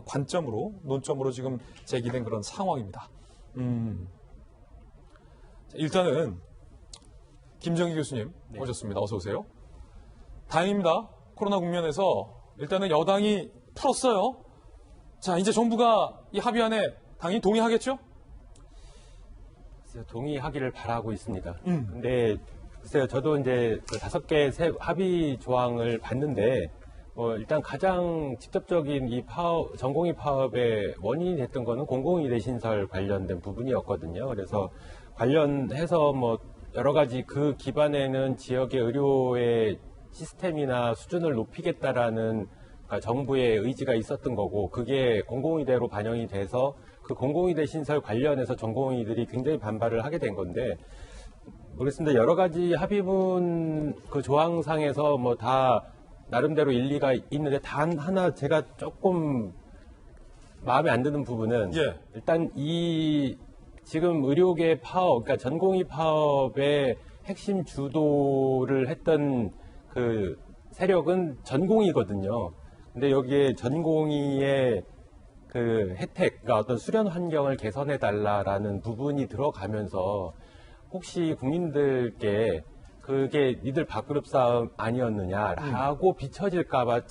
관점으로 논점으로 지금 제기된 그런 상황입니다. 일단은 김정희 교수님 오셨습니다. 어서 오세요. 다행입니다. 코로나 국면에서 일단은 여당이 풀었어요. 자, 이제 정부가 이 합의안에 당연히 동의하겠죠? 동의하기를 바라고 있습니다. 근데 글쎄요, 저도 이제 그 5개 합의 조항을 봤는데 일단 가장 직접적인 이 전공의 파업의 원인이 됐던 거는 공공의대 신설 관련된 부분이었거든요. 그래서 관련해서 여러 가지 그 기반에는 지역의 의료의 시스템이나 수준을 높이겠다라는 그러니까 정부의 의지가 있었던 거고 그게 공공의대로 반영이 돼서 그 공공의대 신설 관련해서 전공의들이 굉장히 반발을 하게 된 건데 모르겠습니다. 여러 가지 합의문 그 조항상에서 다 나름대로 일리가 있는데 단 하나 제가 조금 마음에 안 드는 부분은 일단 이 지금 의료계 파업, 그러니까 전공의 파업의 핵심 주도를 했던 그 세력은 전공의거든요. 근데 여기에 전공의의 그 혜택, 그러니까 어떤 수련 환경을 개선해 달라라는 부분이 들어가면서 혹시 국민들께 그게 니들 밥그릇 싸움 아니었느냐라고 비춰질까봐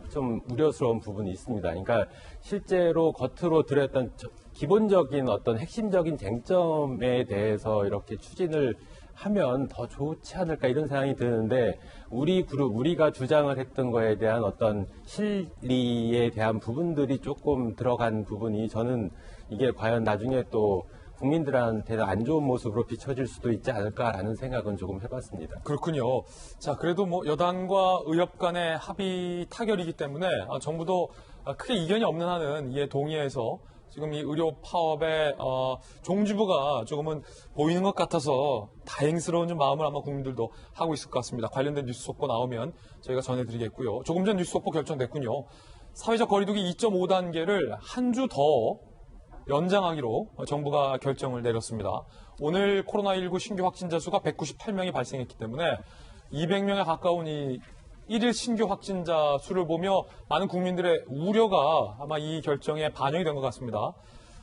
좀 우려스러운 부분이 있습니다. 그러니까 실제로 겉으로 드렸던 기본적인 어떤 핵심적인 쟁점에 대해서 이렇게 추진을 하면 더 좋지 않을까 이런 생각이 드는데 우리가 주장을 했던 거에 대한 어떤 실리에 대한 부분들이 조금 들어간 부분이 저는 이게 과연 나중에 또 국민들한테는 안 좋은 모습으로 비춰질 수도 있지 않을까라는 생각은 조금 해봤습니다. 그렇군요. 자, 그래도 여당과 의협 간의 합의 타결이기 때문에 정부도 크게 이견이 없는 한은 이에 동의해서 지금 이 의료 파업의 종주부가 조금은 보이는 것 같아서 다행스러운 좀 마음을 아마 국민들도 하고 있을 것 같습니다. 관련된 뉴스 속보 나오면 저희가 전해드리겠고요. 조금 전 뉴스 속보 결정됐군요. 사회적 거리두기 2.5단계를 한 주 더 연장하기로 정부가 결정을 내렸습니다. 오늘 코로나19 신규 확진자 수가 198명이 발생했기 때문에 200명에 가까운 이 1일 신규 확진자 수를 보며 많은 국민들의 우려가 아마 이 결정에 반영이 된 것 같습니다.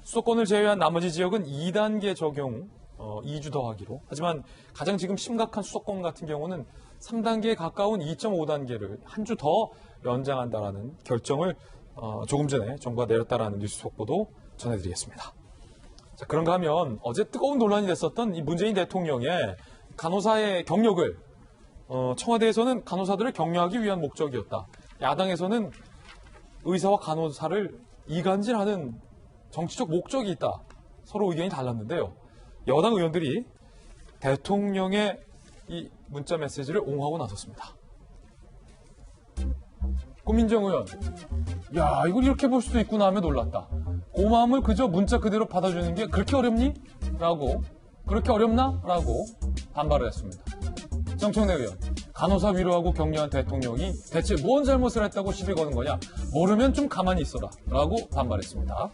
수도권을 제외한 나머지 지역은 2단계 적용 2주 더 하기로. 하지만 가장 지금 심각한 수도권 같은 경우는 3단계에 가까운 2.5단계를 한 주 더 연장한다라는 결정을 조금 전에 정부가 내렸다라는 뉴스 속보도 전해드리겠습니다. 자, 그런가 하면 어제 뜨거운 논란이 됐었던 이 문재인 대통령의 간호사의 경력을 청와대에서는 간호사들을 격려하기 위한 목적이었다. 야당에서는 의사와 간호사를 이간질하는 정치적 목적이 있다. 서로 의견이 달랐는데요. 여당 의원들이 대통령의 이 문자 메시지를 옹호하고 나섰습니다. 고민정 의원, 야, 이걸 이렇게 볼 수도 있구나 하며 놀랐다. 고마움을 그저 문자 그대로 받아주는 게 그렇게 어렵니? 라고, 그렇게 어렵나? 라고 반발을 했습니다. 정청래 의원, 간호사 위로하고 격려한 대통령이 대체 뭔 잘못을 했다고 시비 거는 거냐? 모르면 좀 가만히 있어라. 라고 반발했습니다.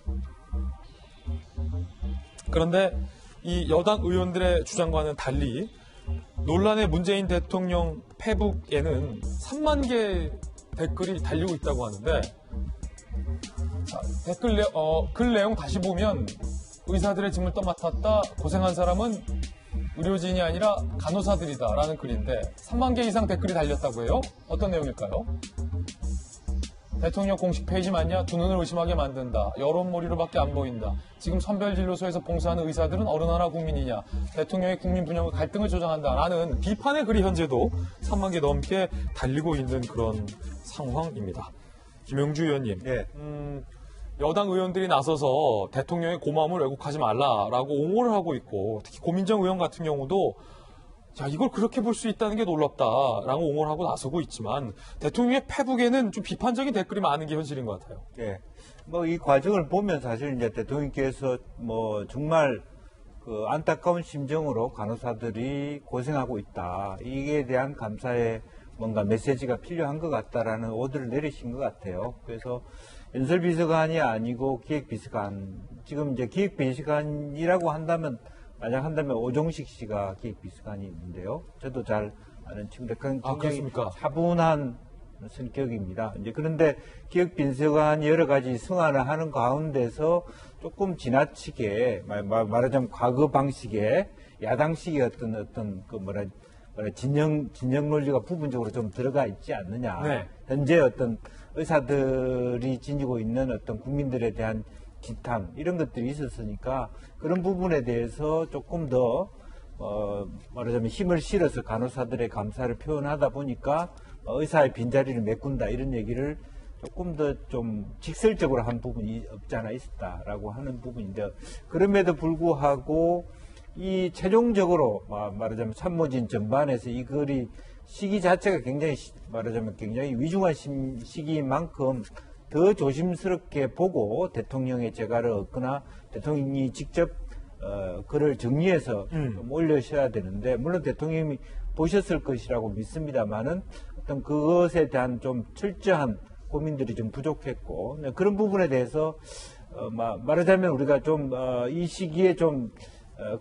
그런데 이 여당 의원들의 주장과는 달리 논란의 문재인 대통령 페북에는 3만 개 댓글이 달리고 있다고 하는데, 자, 글 내용 다시 보면 의사들의 짐을 떠맡았다, 고생한 사람은 의료진이 아니라 간호사들이다 라는 글인데 3만 개 이상 댓글이 달렸다고 해요? 어떤 내용일까요? 대통령 공식 페이지 맞냐? 두 눈을 의심하게 만든다. 여론몰이로밖에 안 보인다. 지금 선별진료소에서 봉사하는 의사들은 어느 나라 국민이냐? 대통령의 국민 분열과 갈등을 조장한다. 라는 비판의 글이 현재도 3만 개 넘게 달리고 있는 그런 상황입니다. 김영주 의원님, 예. 여당 의원들이 나서서 대통령의 고마움을 왜곡하지 말라라고 옹호를 하고 있고, 특히 고민정 의원 같은 경우도 자, 이걸 그렇게 볼 수 있다는 게 놀랍다라고 옹호를 하고 나서고 있지만 대통령의 페북에는 좀 비판적인 댓글이 많은 게 현실인 것 같아요. 예. 뭐 이 과정을 보면 사실 이제 대통령께서 뭐 정말 그 안타까운 심정으로 간호사들이 고생하고 있다. 이에 대한 감사의 뭔가 메시지가 필요한 것 같다라는 오더를 내리신 것 같아요. 그래서 연설비서관이 아니고 기획비서관, 지금 이제 기획비서관이라고 만약 한다면 오종식 씨가 기획비서관이 있는데요. 저도 잘 아는 친구인데 굉장히 차분한 성격입니다. 이제 그런데 기획비서관이 여러 가지 성안을 하는 가운데서 조금 지나치게 말하자면 과거 방식의 야당식의 어떤 진영 논리가 부분적으로 좀 들어가 있지 않느냐. 네. 현재 어떤 의사들이 지니고 있는 어떤 국민들에 대한 지탄 이런 것들이 있었으니까 그런 부분에 대해서 조금 더 말하자면 힘을 실어서 간호사들의 감사를 표현하다 보니까 의사의 빈자리를 메꾼다 이런 얘기를 조금 더 좀 직설적으로 한 부분이 없지 않아 있었다라고 하는 부분인데, 그럼에도 불구하고 이 최종적으로 말하자면 참모진 전반에서 이 글이 시기 자체가 굉장히 말하자면 굉장히 위중한 시기인 만큼 더 조심스럽게 보고 대통령의 재가를 얻거나 대통령이 직접 글을 정리해서 좀 올려셔야 되는데, 물론 대통령이 보셨을 것이라고 믿습니다만은 어떤 그것에 대한 좀 철저한 고민들이 좀 부족했고, 그런 부분에 대해서 말하자면 우리가 좀 이 시기에 좀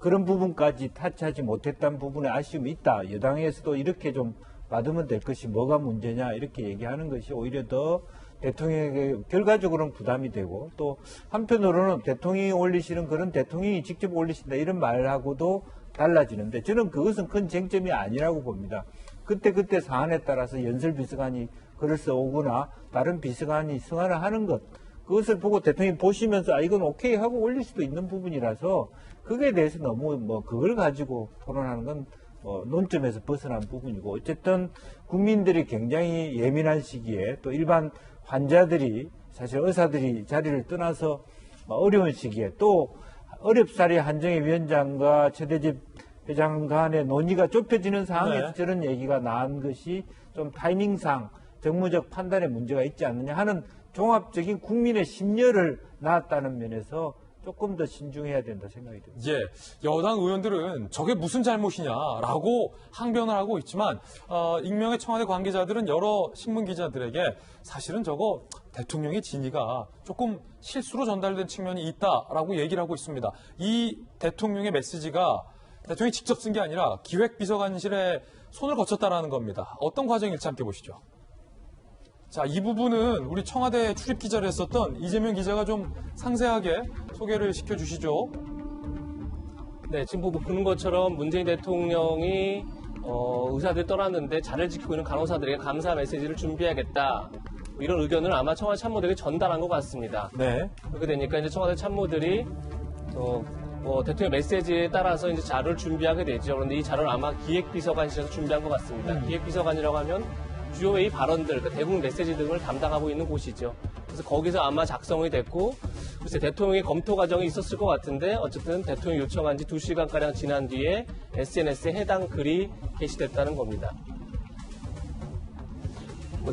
그런 부분까지 타치하지 못했다는 부분에 아쉬움이 있다. 여당에서도 이렇게 좀 받으면 될 것이 뭐가 문제냐 이렇게 얘기하는 것이 오히려 더 대통령에게 결과적으로는 부담이 되고, 또 한편으로는 대통령이 올리시는 글은 대통령이 직접 올리신다 이런 말하고도 달라지는데, 저는 그것은 큰 쟁점이 아니라고 봅니다. 그때 사안에 따라서 연설비서관이 글을 써오거나 다른 비서관이 승하를 하는 것, 그것을 보고 대통령이 보시면서 이건 오케이 하고 올릴 수도 있는 부분이라서 그거에 대해서 너무 그걸 가지고 토론하는 건 논점에서 벗어난 부분이고, 어쨌든 국민들이 굉장히 예민한 시기에 또 일반 환자들이 사실 의사들이 자리를 떠나서 어려운 시기에 또 어렵사리 한정희 위원장과 최대집 회장 간의 논의가 좁혀지는 상황에서 저런 얘기가 나온 것이 좀 타이밍상 정무적 판단에 문제가 있지 않느냐 하는 종합적인 국민의 심려를 낳았다는 면에서 조금 더 신중해야 된다 생각이 듭니다. 예, 여당 의원들은 저게 무슨 잘못이냐라고 항변을 하고 있지만 익명의 청와대 관계자들은 여러 신문 기자들에게 사실은 저거 대통령의 진위가 조금 실수로 전달된 측면이 있다라고 얘기를 하고 있습니다. 이 대통령의 메시지가 대통령이 직접 쓴 게 아니라 기획비서관실에 손을 거쳤다라는 겁니다. 어떤 과정일지 함께 보시죠. 자, 이 부분은 우리 청와대 출입 기자를 했었던 이재명 기자가 좀 상세하게 소개를 시켜주시죠. 네, 지금 보는 것처럼 문재인 대통령이 의사들 떠났는데 자리를 지키고 있는 간호사들에게 감사 메시지를 준비해야겠다. 이런 의견을 아마 청와대 참모들에게 전달한 것 같습니다. 네. 그렇게 되니까 이제 청와대 참모들이 대통령 메시지에 따라서 이제 자료를 준비하게 되죠. 그런데 이 자료를 아마 기획비서관실에서 준비한 것 같습니다. 기획비서관이라고 하면 주요 회의 발언들, 그러니까 대북 메시지 등을 담당하고 있는 곳이죠. 그래서 거기서 아마 작성이 됐고, 글쎄 대통령의 검토 과정이 있었을 것 같은데, 어쨌든 대통령이 요청한 지 2시간가량 지난 뒤에 SNS에 해당 글이 게시됐다는 겁니다.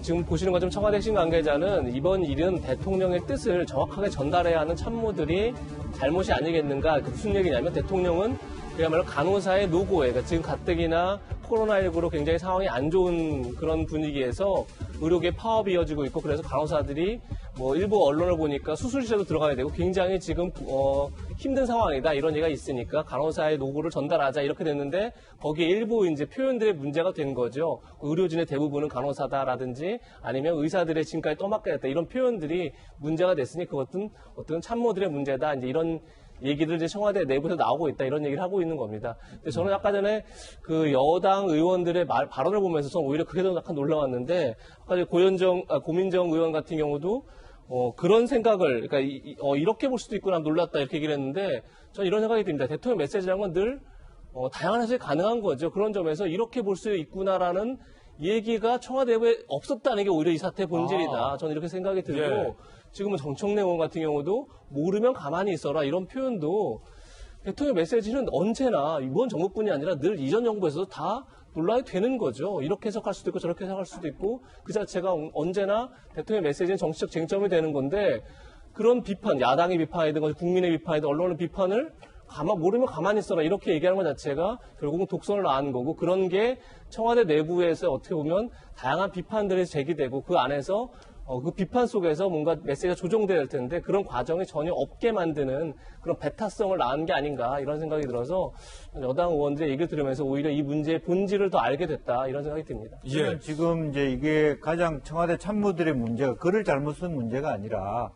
지금 보시는 것처럼 청와대 핵심 관계자는 이번 일은 대통령의 뜻을 정확하게 전달해야 하는 참모들이 잘못이 아니겠는가. 무슨 얘기냐면 대통령은 그야말로 간호사의 노고에, 그러니까 지금 가뜩이나 코로나19로 굉장히 상황이 안 좋은 그런 분위기에서 의료계 파업이 이어지고 있고, 그래서 간호사들이 뭐 일부 언론을 보니까 수술실에도 들어가야 되고 굉장히 지금 힘든 상황이다 이런 얘기가 있으니까 간호사의 노고를 전달하자 이렇게 됐는데, 거기에 일부 이제 표현들의 문제가 된 거죠. 의료진의 대부분은 간호사다라든지 아니면 의사들의 지금까지 떠맡게 됐다 이런 표현들이 문제가 됐으니 그것은 어떤 참모들의 문제다, 이제 이런 얘기들 이제 청와대 내부에서 나오고 있다 이런 얘기를 하고 있는 겁니다. 근데 저는 아까 전에 그 여당 의원들의 발언을 보면서 저는 오히려 그게 더 약간 놀라웠는데, 아까 고민정 의원 같은 경우도 그런 생각을, 그러니까 이렇게 볼 수도 있구나 놀랐다 이렇게 얘기를 했는데, 저는 이런 생각이 듭니다. 대통령 메시지라는 건 늘 다양한 해석이 가능한 거죠. 그런 점에서 이렇게 볼 수 있구나라는 얘기가 청와대 내부에 없었다는 게 오히려 이 사태의 본질이다. 저는 이렇게 생각이 들고, 예. 지금은 정청래 의원 같은 경우도 모르면 가만히 있어라 이런 표현도 대통령 메시지는 언제나 이번 정부뿐이 아니라 늘 이전 정부에서도 다 논란이 되는 거죠. 이렇게 해석할 수도 있고 저렇게 해석할 수도 있고 그 자체가 언제나 대통령 메시지는 정치적 쟁점이 되는 건데, 그런 비판, 야당의 비판이든 국민의 비판이든 언론의 비판을 모르면 가만히 있어라 이렇게 얘기하는 것 자체가 결국은 독선을 낳은 거고, 그런 게 청와대 내부에서 어떻게 보면 다양한 비판들이 제기되고 그 안에서 그 비판 속에서 뭔가 메시지가 조정돼야 될 텐데 그런 과정이 전혀 없게 만드는 그런 배타성을 낳은 게 아닌가 이런 생각이 들어서 여당 의원들의 얘기를 들으면서 오히려 이 문제의 본질을 더 알게 됐다 이런 생각이 듭니다. 예. 지금 이제 이게 가장 청와대 참모들의 문제가 글을 잘못 쓴 문제가 아니라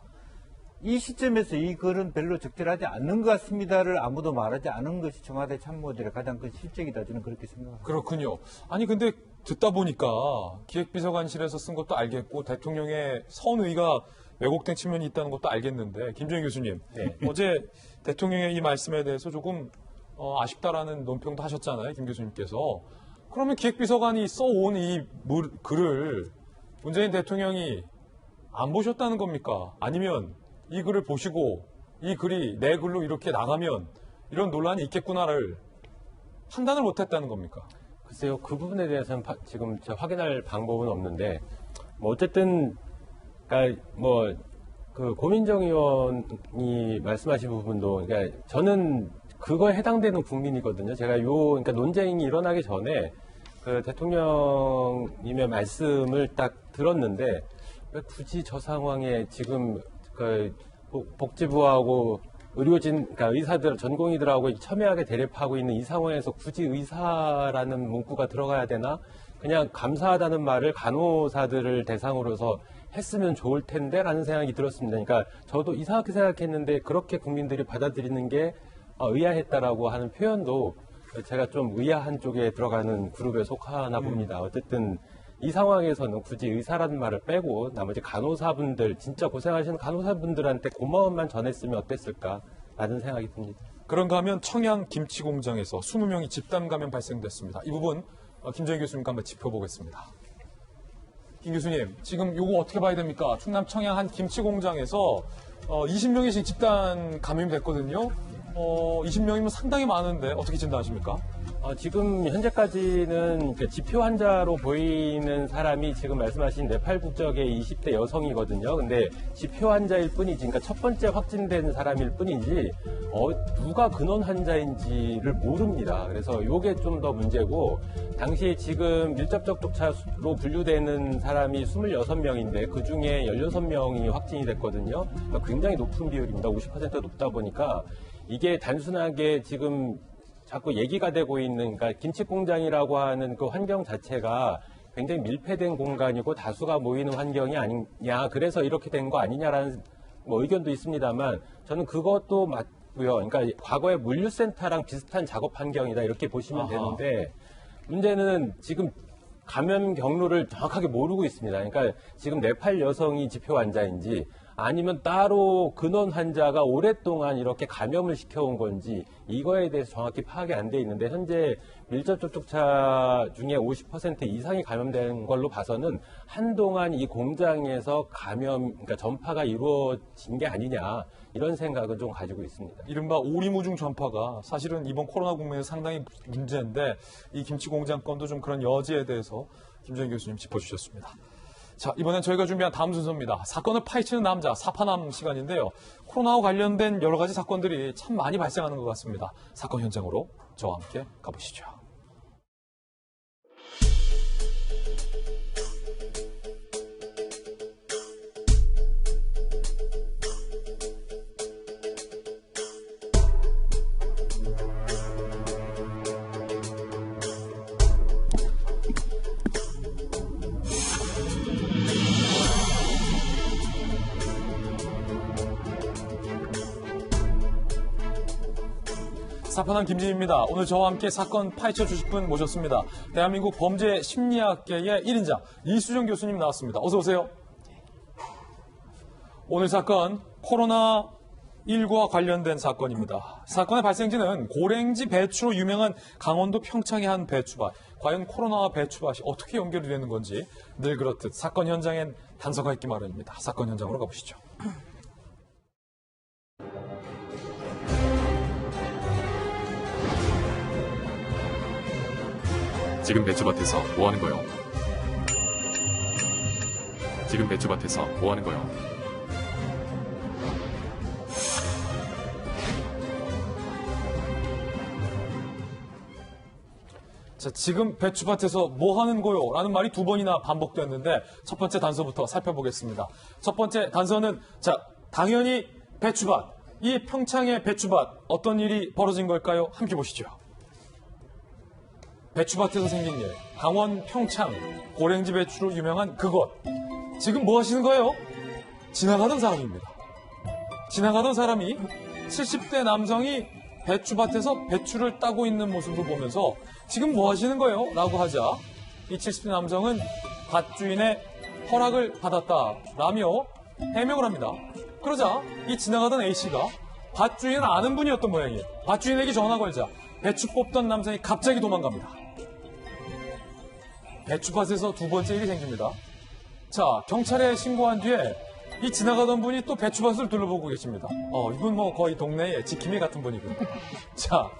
이 시점에서 이 글은 별로 적절하지 않는 것 같습니다를 아무도 말하지 않은 것이 청와대 참모들의 가장 큰 실책이다, 저는 그렇게 생각합니다. 그렇군요. 아니 근데 듣다 보니까 기획비서관실에서 쓴 것도 알겠고 대통령의 선의가 왜곡된 측면이 있다는 것도 알겠는데, 김정인 교수님, 네. 어제 대통령의 이 말씀에 대해서 조금 아쉽다라는 논평도 하셨잖아요, 김 교수님께서. 그러면 기획비서관이 써온 이 글을 문재인 대통령이 안 보셨다는 겁니까? 아니면 이 글을 보시고 이 글이 내 글로 이렇게 나가면 이런 논란이 있겠구나를 판단을 못했다는 겁니까? 글쎄요, 그 부분에 대해서는 지금 확인할 방법은 없는데, 뭐 어쨌든, 그러니까 뭐 그 고민정 의원이 말씀하신 부분도, 그러니까 저는 그거에 해당되는 국민이거든요. 제가 그러니까 논쟁이 일어나기 전에 그 대통령님의 말씀을 딱 들었는데, 왜 굳이 저 상황에 지금 그 복지부하고 의료진, 그러니까 의사들, 전공의들하고 첨예하게 대립하고 있는 이 상황에서 굳이 의사라는 문구가 들어가야 되나? 그냥 감사하다는 말을 간호사들을 대상으로서 했으면 좋을 텐데 라는 생각이 들었습니다. 그러니까 저도 이상하게 생각했는데 그렇게 국민들이 받아들이는 게 의아했다라고 하는 표현도 제가 좀 의아한 쪽에 들어가는 그룹에 속하나 봅니다. 어쨌든 이 상황에서는 굳이 의사라는 말을 빼고 나머지 간호사분들, 진짜 고생하시는 간호사분들한테 고마움만 전했으면 어땠을까라는 생각이 듭니다. 그런가 하면 청양 김치 공장에서 20명이 집단 감염 발생됐습니다. 이 부분 김정인 교수님과 한번 짚어보겠습니다. 김 교수님, 지금 이거 어떻게 봐야 됩니까? 충남 청양 한 김치 공장에서 20명이 지금 집단 감염이 됐거든요. 20명이면 상당히 많은데 어떻게 진단하십니까? 지금 현재까지는 지표 환자로 보이는 사람이 지금 말씀하신 네팔 국적의 20대 여성이거든요. 근데 지표 환자일 뿐이지, 그러니까 첫 번째 확진된 사람일 뿐이지 누가 근원 환자인지를 모릅니다. 그래서 이게 좀 더 문제고, 당시 지금 밀접 접촉자로 분류되는 사람이 26명인데 그중에 16명이 확진이 됐거든요. 그러니까 굉장히 높은 비율입니다. 50% 높다 보니까 이게 단순하게 지금 자꾸 얘기가 되고 있는, 그러니까 김치 공장이라고 하는 그 환경 자체가 굉장히 밀폐된 공간이고 다수가 모이는 환경이 아니냐, 그래서 이렇게 된 거 아니냐라는 뭐 의견도 있습니다만, 저는 그것도 맞고요. 그러니까 과거의 물류센터랑 비슷한 작업 환경이다 이렇게 보시면 되는데, 문제는 지금 감염 경로를 정확하게 모르고 있습니다. 그러니까 지금 네팔 여성이 지표 환자인지 아니면 따로 근원 환자가 오랫동안 이렇게 감염을 시켜온 건지 이거에 대해서 정확히 파악이 안 돼 있는데, 현재 밀접 접촉자 중에 50% 이상이 감염된 걸로 봐서는 한동안 이 공장에서 그러니까 전파가 이루어진 게 아니냐, 이런 생각은 좀 가지고 있습니다. 이른바 오리무중 전파가 사실은 이번 코로나 국면에서 상당히 문제인데, 이 김치 공장 건도 좀 그런 여지에 대해서 김정인 교수님 짚어주셨습니다. 자, 이번엔 저희가 준비한 다음 순서입니다. 사건을 파헤치는 남자, 사파남 시간인데요. 코로나와 관련된 여러 가지 사건들이 참 많이 발생하는 것 같습니다. 사건 현장으로 저와 함께 가보시죠. 사파남 김진입니다. 오늘 저와 함께 사건 파헤쳐 주실 분 모셨습니다. 대한민국 범죄 심리학계의 1인자 이수정 교수님 나왔습니다. 어서 오세요. 오늘 사건 코로나19와 관련된 사건입니다. 사건의 발생지는 고랭지 배추로 유명한 강원도 평창의 한 배추밭. 과연 코로나와 배추밭이 어떻게 연결이 되는 건지 늘 그렇듯 사건 현장엔 단서가 있기 마련입니다. 사건 현장으로 가보시죠. 지금 배추밭에서 뭐 하는 거요? 지금 배추밭에서 뭐 하는 거요? 자, 지금 배추밭에서 뭐 하는 거요? 라는 말이 두 번이나 반복되었는데 첫 번째 단서부터 살펴보겠습니다. 첫 번째 단서는 자, 당연히 배추밭. 이 평창의 배추밭 어떤 일이 벌어진 걸까요? 함께 보시죠. 배추밭에서 생긴 일, 강원 평창 고랭지 배추로 유명한 그곳. 지금 뭐 하시는 거예요? 지나가던 사람입니다. 지나가던 사람이 70대 남성이 배추밭에서 배추를 따고 있는 모습을 보면서 지금 뭐 하시는 거예요? 라고 하자 이 70대 남성은 밭주인의 허락을 받았다라며 해명을 합니다. 그러자 이 지나가던 A씨가 밭주인을 아는 분이었던 모양이에요. 밭주인에게 전화 걸자 배추 뽑던 남성이 갑자기 도망갑니다. 배추밭에서 두 번째 일이 생깁니다. 자, 경찰에 신고한 뒤에 이 지나가던 분이 또 배추밭을 둘러보고 계십니다. 이분 뭐 거의 동네의 지킴이 같은 분이군요. 자,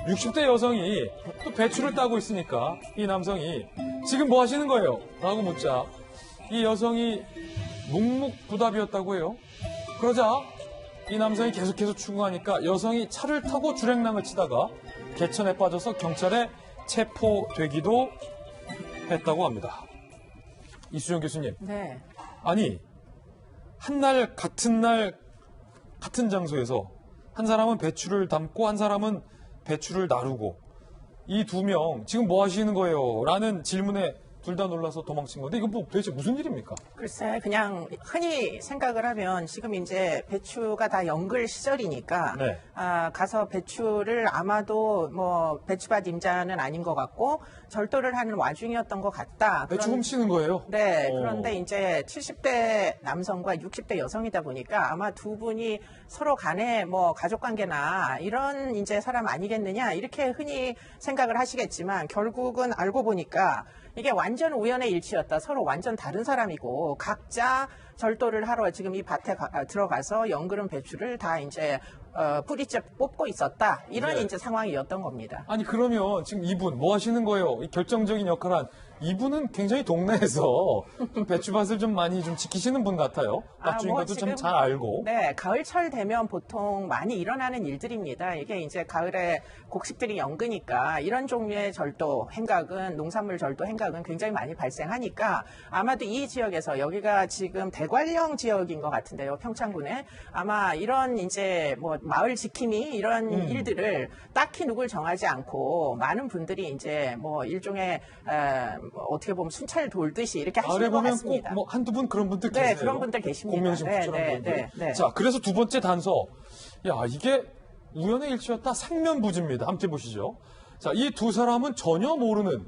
60대 여성이 또 배추를 따고 있으니까 이 남성이 지금 뭐 하시는 거예요? 라고 묻자 이 여성이 묵묵부답이었다고 해요. 그러자 이 남성이 계속해서 추궁하니까 여성이 차를 타고 주랭랑을 치다가 개천에 빠져서 경찰에 체포되기도 했다고 합니다. 이수정 교수님. 네. 아니, 한 날 같은 장소에서 한 사람은 배추를 담고 한 사람은 배추를 나르고 이 두 명 지금 뭐 하시는 거예요? 라는 질문에 둘 다 놀라서 도망친 건데 이건 뭐 도대체 무슨 일입니까? 글쎄 그냥 흔히 생각을 하면 지금 이제 배추가 다 연글 시절이니까 네. 가서 배추를 아마도 뭐 배추밭 임자는 아닌 것 같고 절도를 하는 와중이었던 것 같다. 배추 훔치는 거예요? 네. 그런데 이제 70대 남성과 60대 여성이다 보니까 아마 두 분이 서로 간에 뭐 가족 관계나 이런 이제 사람 아니겠느냐 이렇게 흔히 생각을 하시겠지만 결국은 알고 보니까 이게 완전 우연의 일치였다. 서로 완전 다른 사람이고 각자 절도를 하러 지금 이 밭에 들어가서 연그른 배추를 다 이제 뿌리째 뽑고 있었다. 이런 네. 이제 상황이었던 겁니다. 아니 그러면 지금 이분 뭐 하시는 거예요? 이 결정적인 역할을 한 이분은 굉장히 동네에서 좀 배추밭을 좀 많이 좀 지키시는 분 같아요. 밭주인과도 좀 잘 알고. 네, 가을철 되면 보통 많이 일어나는 일들입니다. 이게 이제 가을에 곡식들이 연그니까 이런 종류의 절도 행각은 농산물 절도 행각은 굉장히 많이 발생하니까 아마도 이 지역에서 여기가 지금 대관령 지역인 것 같은데요. 평창군에 아마 이런 이제 뭐 마을 지킴이 이런 일들을 딱히 누굴 정하지 않고 많은 분들이 이제 뭐 일종의 어떻게 보면 순찰 돌듯이 이렇게 하시는 것 같습니다. 꼭 뭐 한두 분 그런 분들 계세요. 네, 그런 분들 계십니다. 공명심부처럼 분들. 자, 그래서 두 번째 단서. 야, 이게 우연의 일치였다. 생면부지입니다. 함께 보시죠. 자, 이 두 사람은 전혀 모르는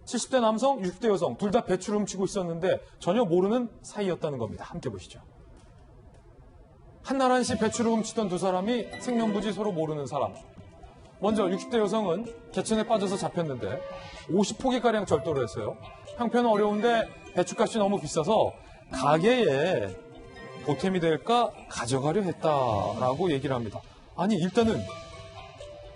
70대 남성, 60대 여성 둘 다 배추를 훔치고 있었는데 전혀 모르는 사이였다는 겁니다. 함께 보시죠. 한날 한시 배추를 훔치던 두 사람이 생면부지 서로 모르는 사람. 먼저 60대 여성은 개천에 빠져서 잡혔는데 50포기가량 절도를 했어요. 형편은 어려운데 배추값이 너무 비싸서 가게에 보탬이 될까 가져가려 했다라고 얘기를 합니다. 아니 일단은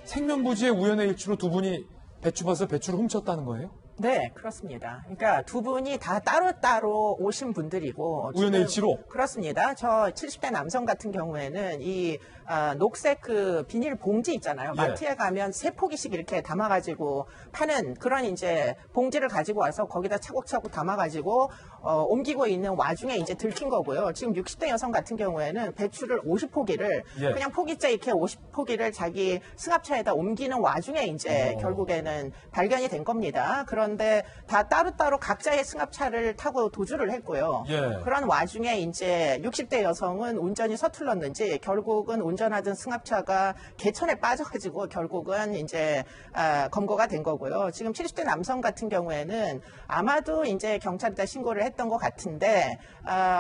생면부지의 우연의 일치로 두 분이 배추밭에서 배추를 훔쳤다는 거예요? 네, 그렇습니다. 그러니까 두 분이 다 따로따로 오신 분들이고. 우연의 일치로? 그렇습니다. 저 70대 남성 같은 경우에는 이 녹색 그 비닐 봉지 있잖아요. 예. 마트에 가면 3포기씩 이렇게 담아가지고 파는 그런 이제 봉지를 가지고 와서 거기다 차곡차곡 담아가지고 옮기고 있는 와중에 이제 들킨 거고요. 지금 60대 여성 같은 경우에는 배추를 50포기를 예. 그냥 포기째 이렇게 50포기를 자기 승합차에다 옮기는 와중에 이제 결국에는 발견이 된 겁니다. 그런데 다 따로따로 각자의 승합차를 타고 도주를 했고요. 예. 그런 와중에 이제 60대 여성은 운전이 서툴렀는지 결국은 운전하던 승합차가 개천에 빠져가지고 결국은 이제 검거가 된 거고요. 지금 70대 남성 같은 경우에는 아마도 이제 경찰에다 신고를 했던 것 같은데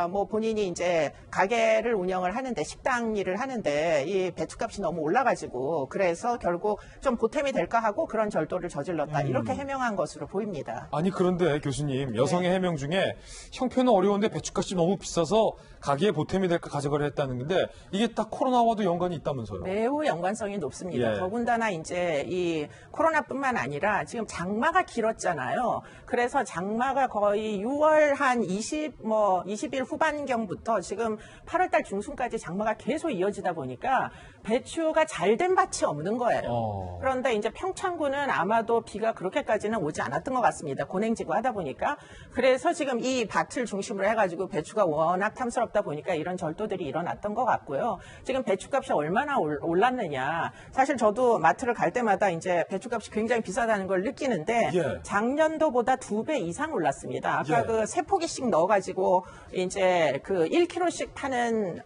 뭐 본인이 이제 가게를 운영을 하는데 식당 일을 하는데 이 배추값이 너무 올라가지고 그래서 결국 좀 보탬이 될까 하고 그런 절도를 저질렀다 이렇게 해명한 것으로 보입니다. 아니 그런데 교수님 여성의 해명 중에 형편은 어려운데 배추값이 너무 비싸서 가게에 보탬이 될까 가져가려 했다는 건데 이게 딱 코로나와도 연관이 있다면서요? 매우 연관성이 높습니다. 예. 더군다나 이제 이 코로나뿐만 아니라 지금 장마가 길었잖아요. 그래서 장마가 거의 6월 한 20일 후반경부터 지금 8월달 중순까지 장마가 계속 이어지다 보니까 배추가 잘된 밭이 없는 거예요. 그런데 이제 평창군은 아마도 비가 그렇게까지는 오지 않았던 것 같습니다. 고냉지구 하다 보니까. 그래서 지금 이 밭을 중심으로 해가지고 배추가 워낙 탐스럽다 보니까 이런 절도들이 일어났던 것 같고요. 지금 배추값이 얼마나 올랐느냐. 사실 저도 마트를 갈 때마다 이제 배추값이 굉장히 비싸다는 걸 느끼는데 예. 작년도보다 2배 이상 올랐습니다. 아까 예. 그 3포기씩 넣어가지고 이제 그 1kg씩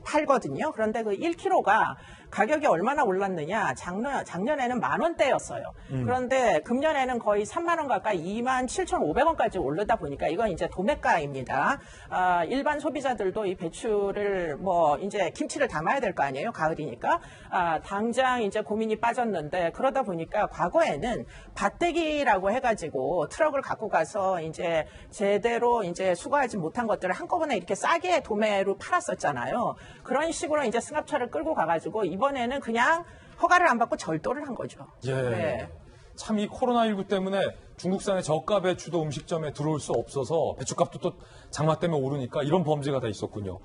팔거든요. 그런데 그 1kg가 가격이 얼마나 올랐느냐. 작년에는 10,000원대였어요. 그런데 금년에는 거의 3만 원 가까이 27,500원까지 오르다 보니까 이건 이제 도매가입니다. 일반 소비자들도 이 배추를 뭐 이제 김치를 담아야 될 거 아니에요. 가을이니까. 당장 이제 고민이 빠졌는데 그러다 보니까 과거에는 밭대기라고 해가지고 트럭을 갖고 가서 이제 제대로 이제 수거하지 못한 것들을 한꺼번에 이렇게 싸게 도매로 팔았었잖아요. 그런 식으로 이제 승합차를 끌고 가가지고 이번에는 그냥 허가를 안 받고 절도를 한 거죠. 예. 네. 참 이 코로나19 때문에 중국산의 저가 배추도 음식점에 들어올 수 없어서 배추값도 또 장마 때문에 오르니까 이런 범죄가 다 있었군요.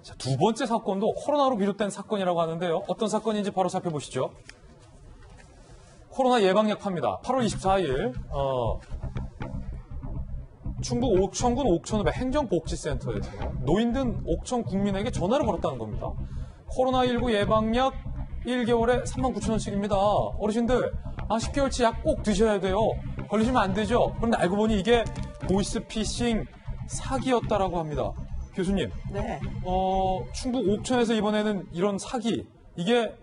자, 두 번째 사건도 코로나로 비롯된 사건이라고 하는데요. 어떤 사건인지 바로 살펴보시죠. 코로나 예방약파입니다. 8월 24일 충북 옥천군 옥천읍의 행정복지센터에서 노인 등 옥천 국민에게 전화를 걸었다는 겁니다. 코로나19 예방약 1개월에 39,000원씩입니다. 어르신들 10개월치 약 꼭 드셔야 돼요. 걸리시면 안 되죠. 그런데 알고 보니 이게 보이스피싱 사기였다라고 합니다. 교수님, 네. 충북 옥천에서 이번에는 이런 사기, 이게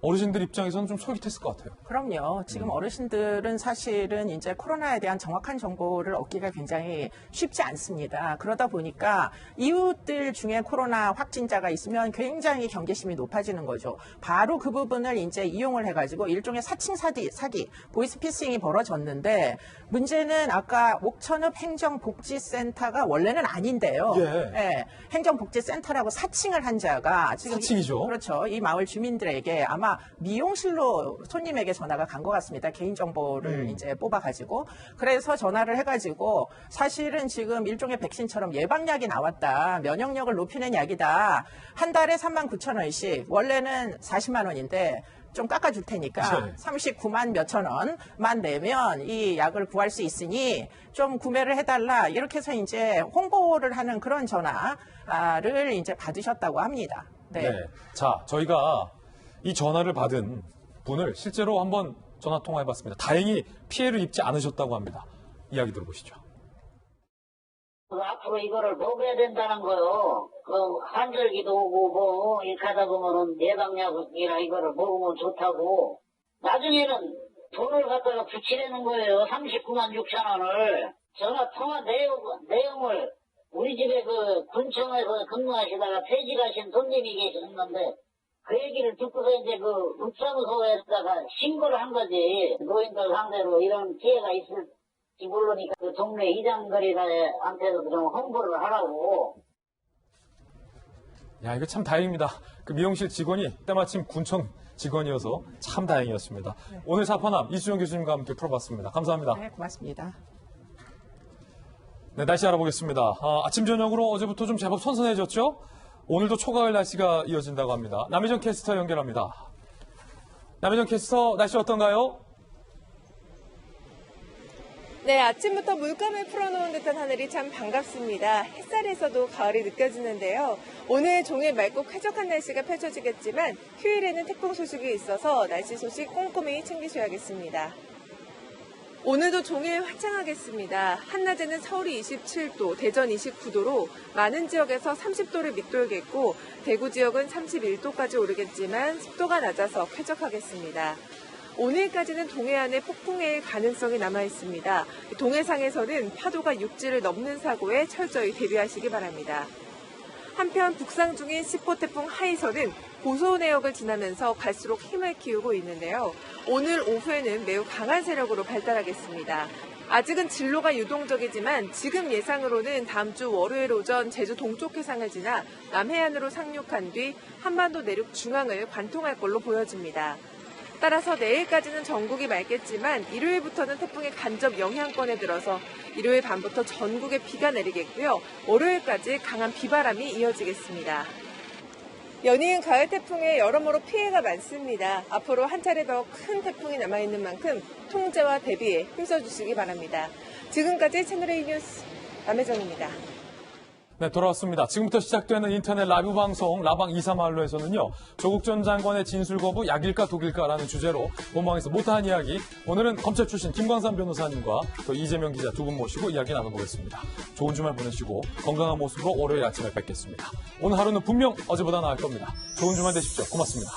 어르신들 입장에서는 좀 솔깃했을 것 같아요. 그럼요. 지금 어르신들은 사실은 이제 코로나에 대한 정확한 정보를 얻기가 굉장히 쉽지 않습니다. 그러다 보니까 이웃들 중에 코로나 확진자가 있으면 굉장히 경계심이 높아지는 거죠. 바로 그 부분을 이제 이용을 해가지고 일종의 사칭 사기, 보이스피싱이 벌어졌는데 문제는 아까 옥천읍 행정복지센터가 원래는 아닌데요. 예. 행정복지센터라고 사칭을 한 자가 지금 사칭이죠. 그렇죠. 이 마을 주민들에게 아마 미용실로 손님에게 전화가 간 것 같습니다. 개인정보를 이제 뽑아가지고. 그래서 전화를 해가지고 사실은 지금 일종의 백신처럼 예방약이 나왔다. 면역력을 높이는 약이다. 한 달에 39,000원씩. 원래는 40만 원인데 좀 깎아줄 테니까 39만 몇천 원만 내면 이 약을 구할 수 있으니 좀 구매를 해달라. 이렇게 해서 이제 홍보를 하는 그런 전화를 이제 받으셨다고 합니다. 네. 자, 저희가 이 전화를 받은 분을 실제로 한번 전화 통화해봤습니다. 다행히 피해를 입지 않으셨다고 합니다. 이야기 들어보시죠. 앞으로 이거를 먹어야 된다는 거요. 한절기도 오고 이렇게 하다 보면은 예방약이나 이거를 먹으면 좋다고. 나중에는 돈을 갖다가 붙이려는 거예요. 39만 6천 원을. 전화 통화 내용을 우리 집에 그 군청에서 근무하시다가 퇴직하신 손님이 계셨는데 그 얘기를 듣고서 이제 그 읍사무소에다가 신고를 한 거지. 노인들 상대로 이런 피해가 있을지 모르니까 그 동네 이장거리한테도 좀 홍보를 하라고. 야, 이거 참 다행입니다. 그 미용실 직원이 때마침 군청 직원이어서 참 다행이었습니다. 오늘 사파남 이수정 교수님과 함께 풀어봤습니다. 감사합니다. 네, 고맙습니다. 네, 날씨 알아보겠습니다. 아침 저녁으로 어제부터 좀 제법 선선해졌죠? 오늘도 초가을 날씨가 이어진다고 합니다. 남혜정 캐스터 연결합니다. 남혜정 캐스터, 날씨 어떤가요? 네, 아침부터 물감을 풀어놓은 듯한 하늘이 참 반갑습니다. 햇살에서도 가을이 느껴지는데요. 오늘 종일 맑고 쾌적한 날씨가 펼쳐지겠지만 휴일에는 태풍 소식이 있어서 날씨 소식 꼼꼼히 챙기셔야겠습니다. 오늘도 종일 화창하겠습니다. 한낮에는 서울이 27도, 대전 29도로 많은 지역에서 30도를 밑돌겠고 대구 지역은 31도까지 오르겠지만 습도가 낮아서 쾌적하겠습니다. 오늘까지는 동해안에 폭풍의 가능성이 남아있습니다. 동해상에서는 파도가 육지를 넘는 사고에 철저히 대비하시기 바랍니다. 한편 북상 중인 10호 태풍 하이선은 고소 내역을 지나면서 갈수록 힘을 키우고 있는데요. 오늘 오후에는 매우 강한 세력으로 발달하겠습니다. 아직은 진로가 유동적이지만 지금 예상으로는 다음 주 월요일 오전 제주 동쪽 해상을 지나 남해안으로 상륙한 뒤 한반도 내륙 중앙을 관통할 걸로 보여집니다. 따라서 내일까지는 전국이 맑겠지만 일요일부터는 태풍의 간접 영향권에 들어서 일요일 밤부터 전국에 비가 내리겠고요. 월요일까지 강한 비바람이 이어지겠습니다. 연이은 가을 태풍에 여러모로 피해가 많습니다. 앞으로 한 차례 더 큰 태풍이 남아있는 만큼 통제와 대비에 힘써주시기 바랍니다. 지금까지 채널A 뉴스 남혜정입니다. 네, 돌아왔습니다. 지금부터 시작되는 인터넷 라이브 방송 라방 231로에서는요. 조국 전 장관의 진술 거부 약일까 독일까라는 주제로 본방에서 못한 이야기, 오늘은 검찰 출신 김광삼 변호사님과 또 이재명 기자 두 분 모시고 이야기 나눠보겠습니다. 좋은 주말 보내시고 건강한 모습으로 월요일 아침에 뵙겠습니다. 오늘 하루는 분명 어제보다 나을 겁니다. 좋은 주말 되십시오. 고맙습니다.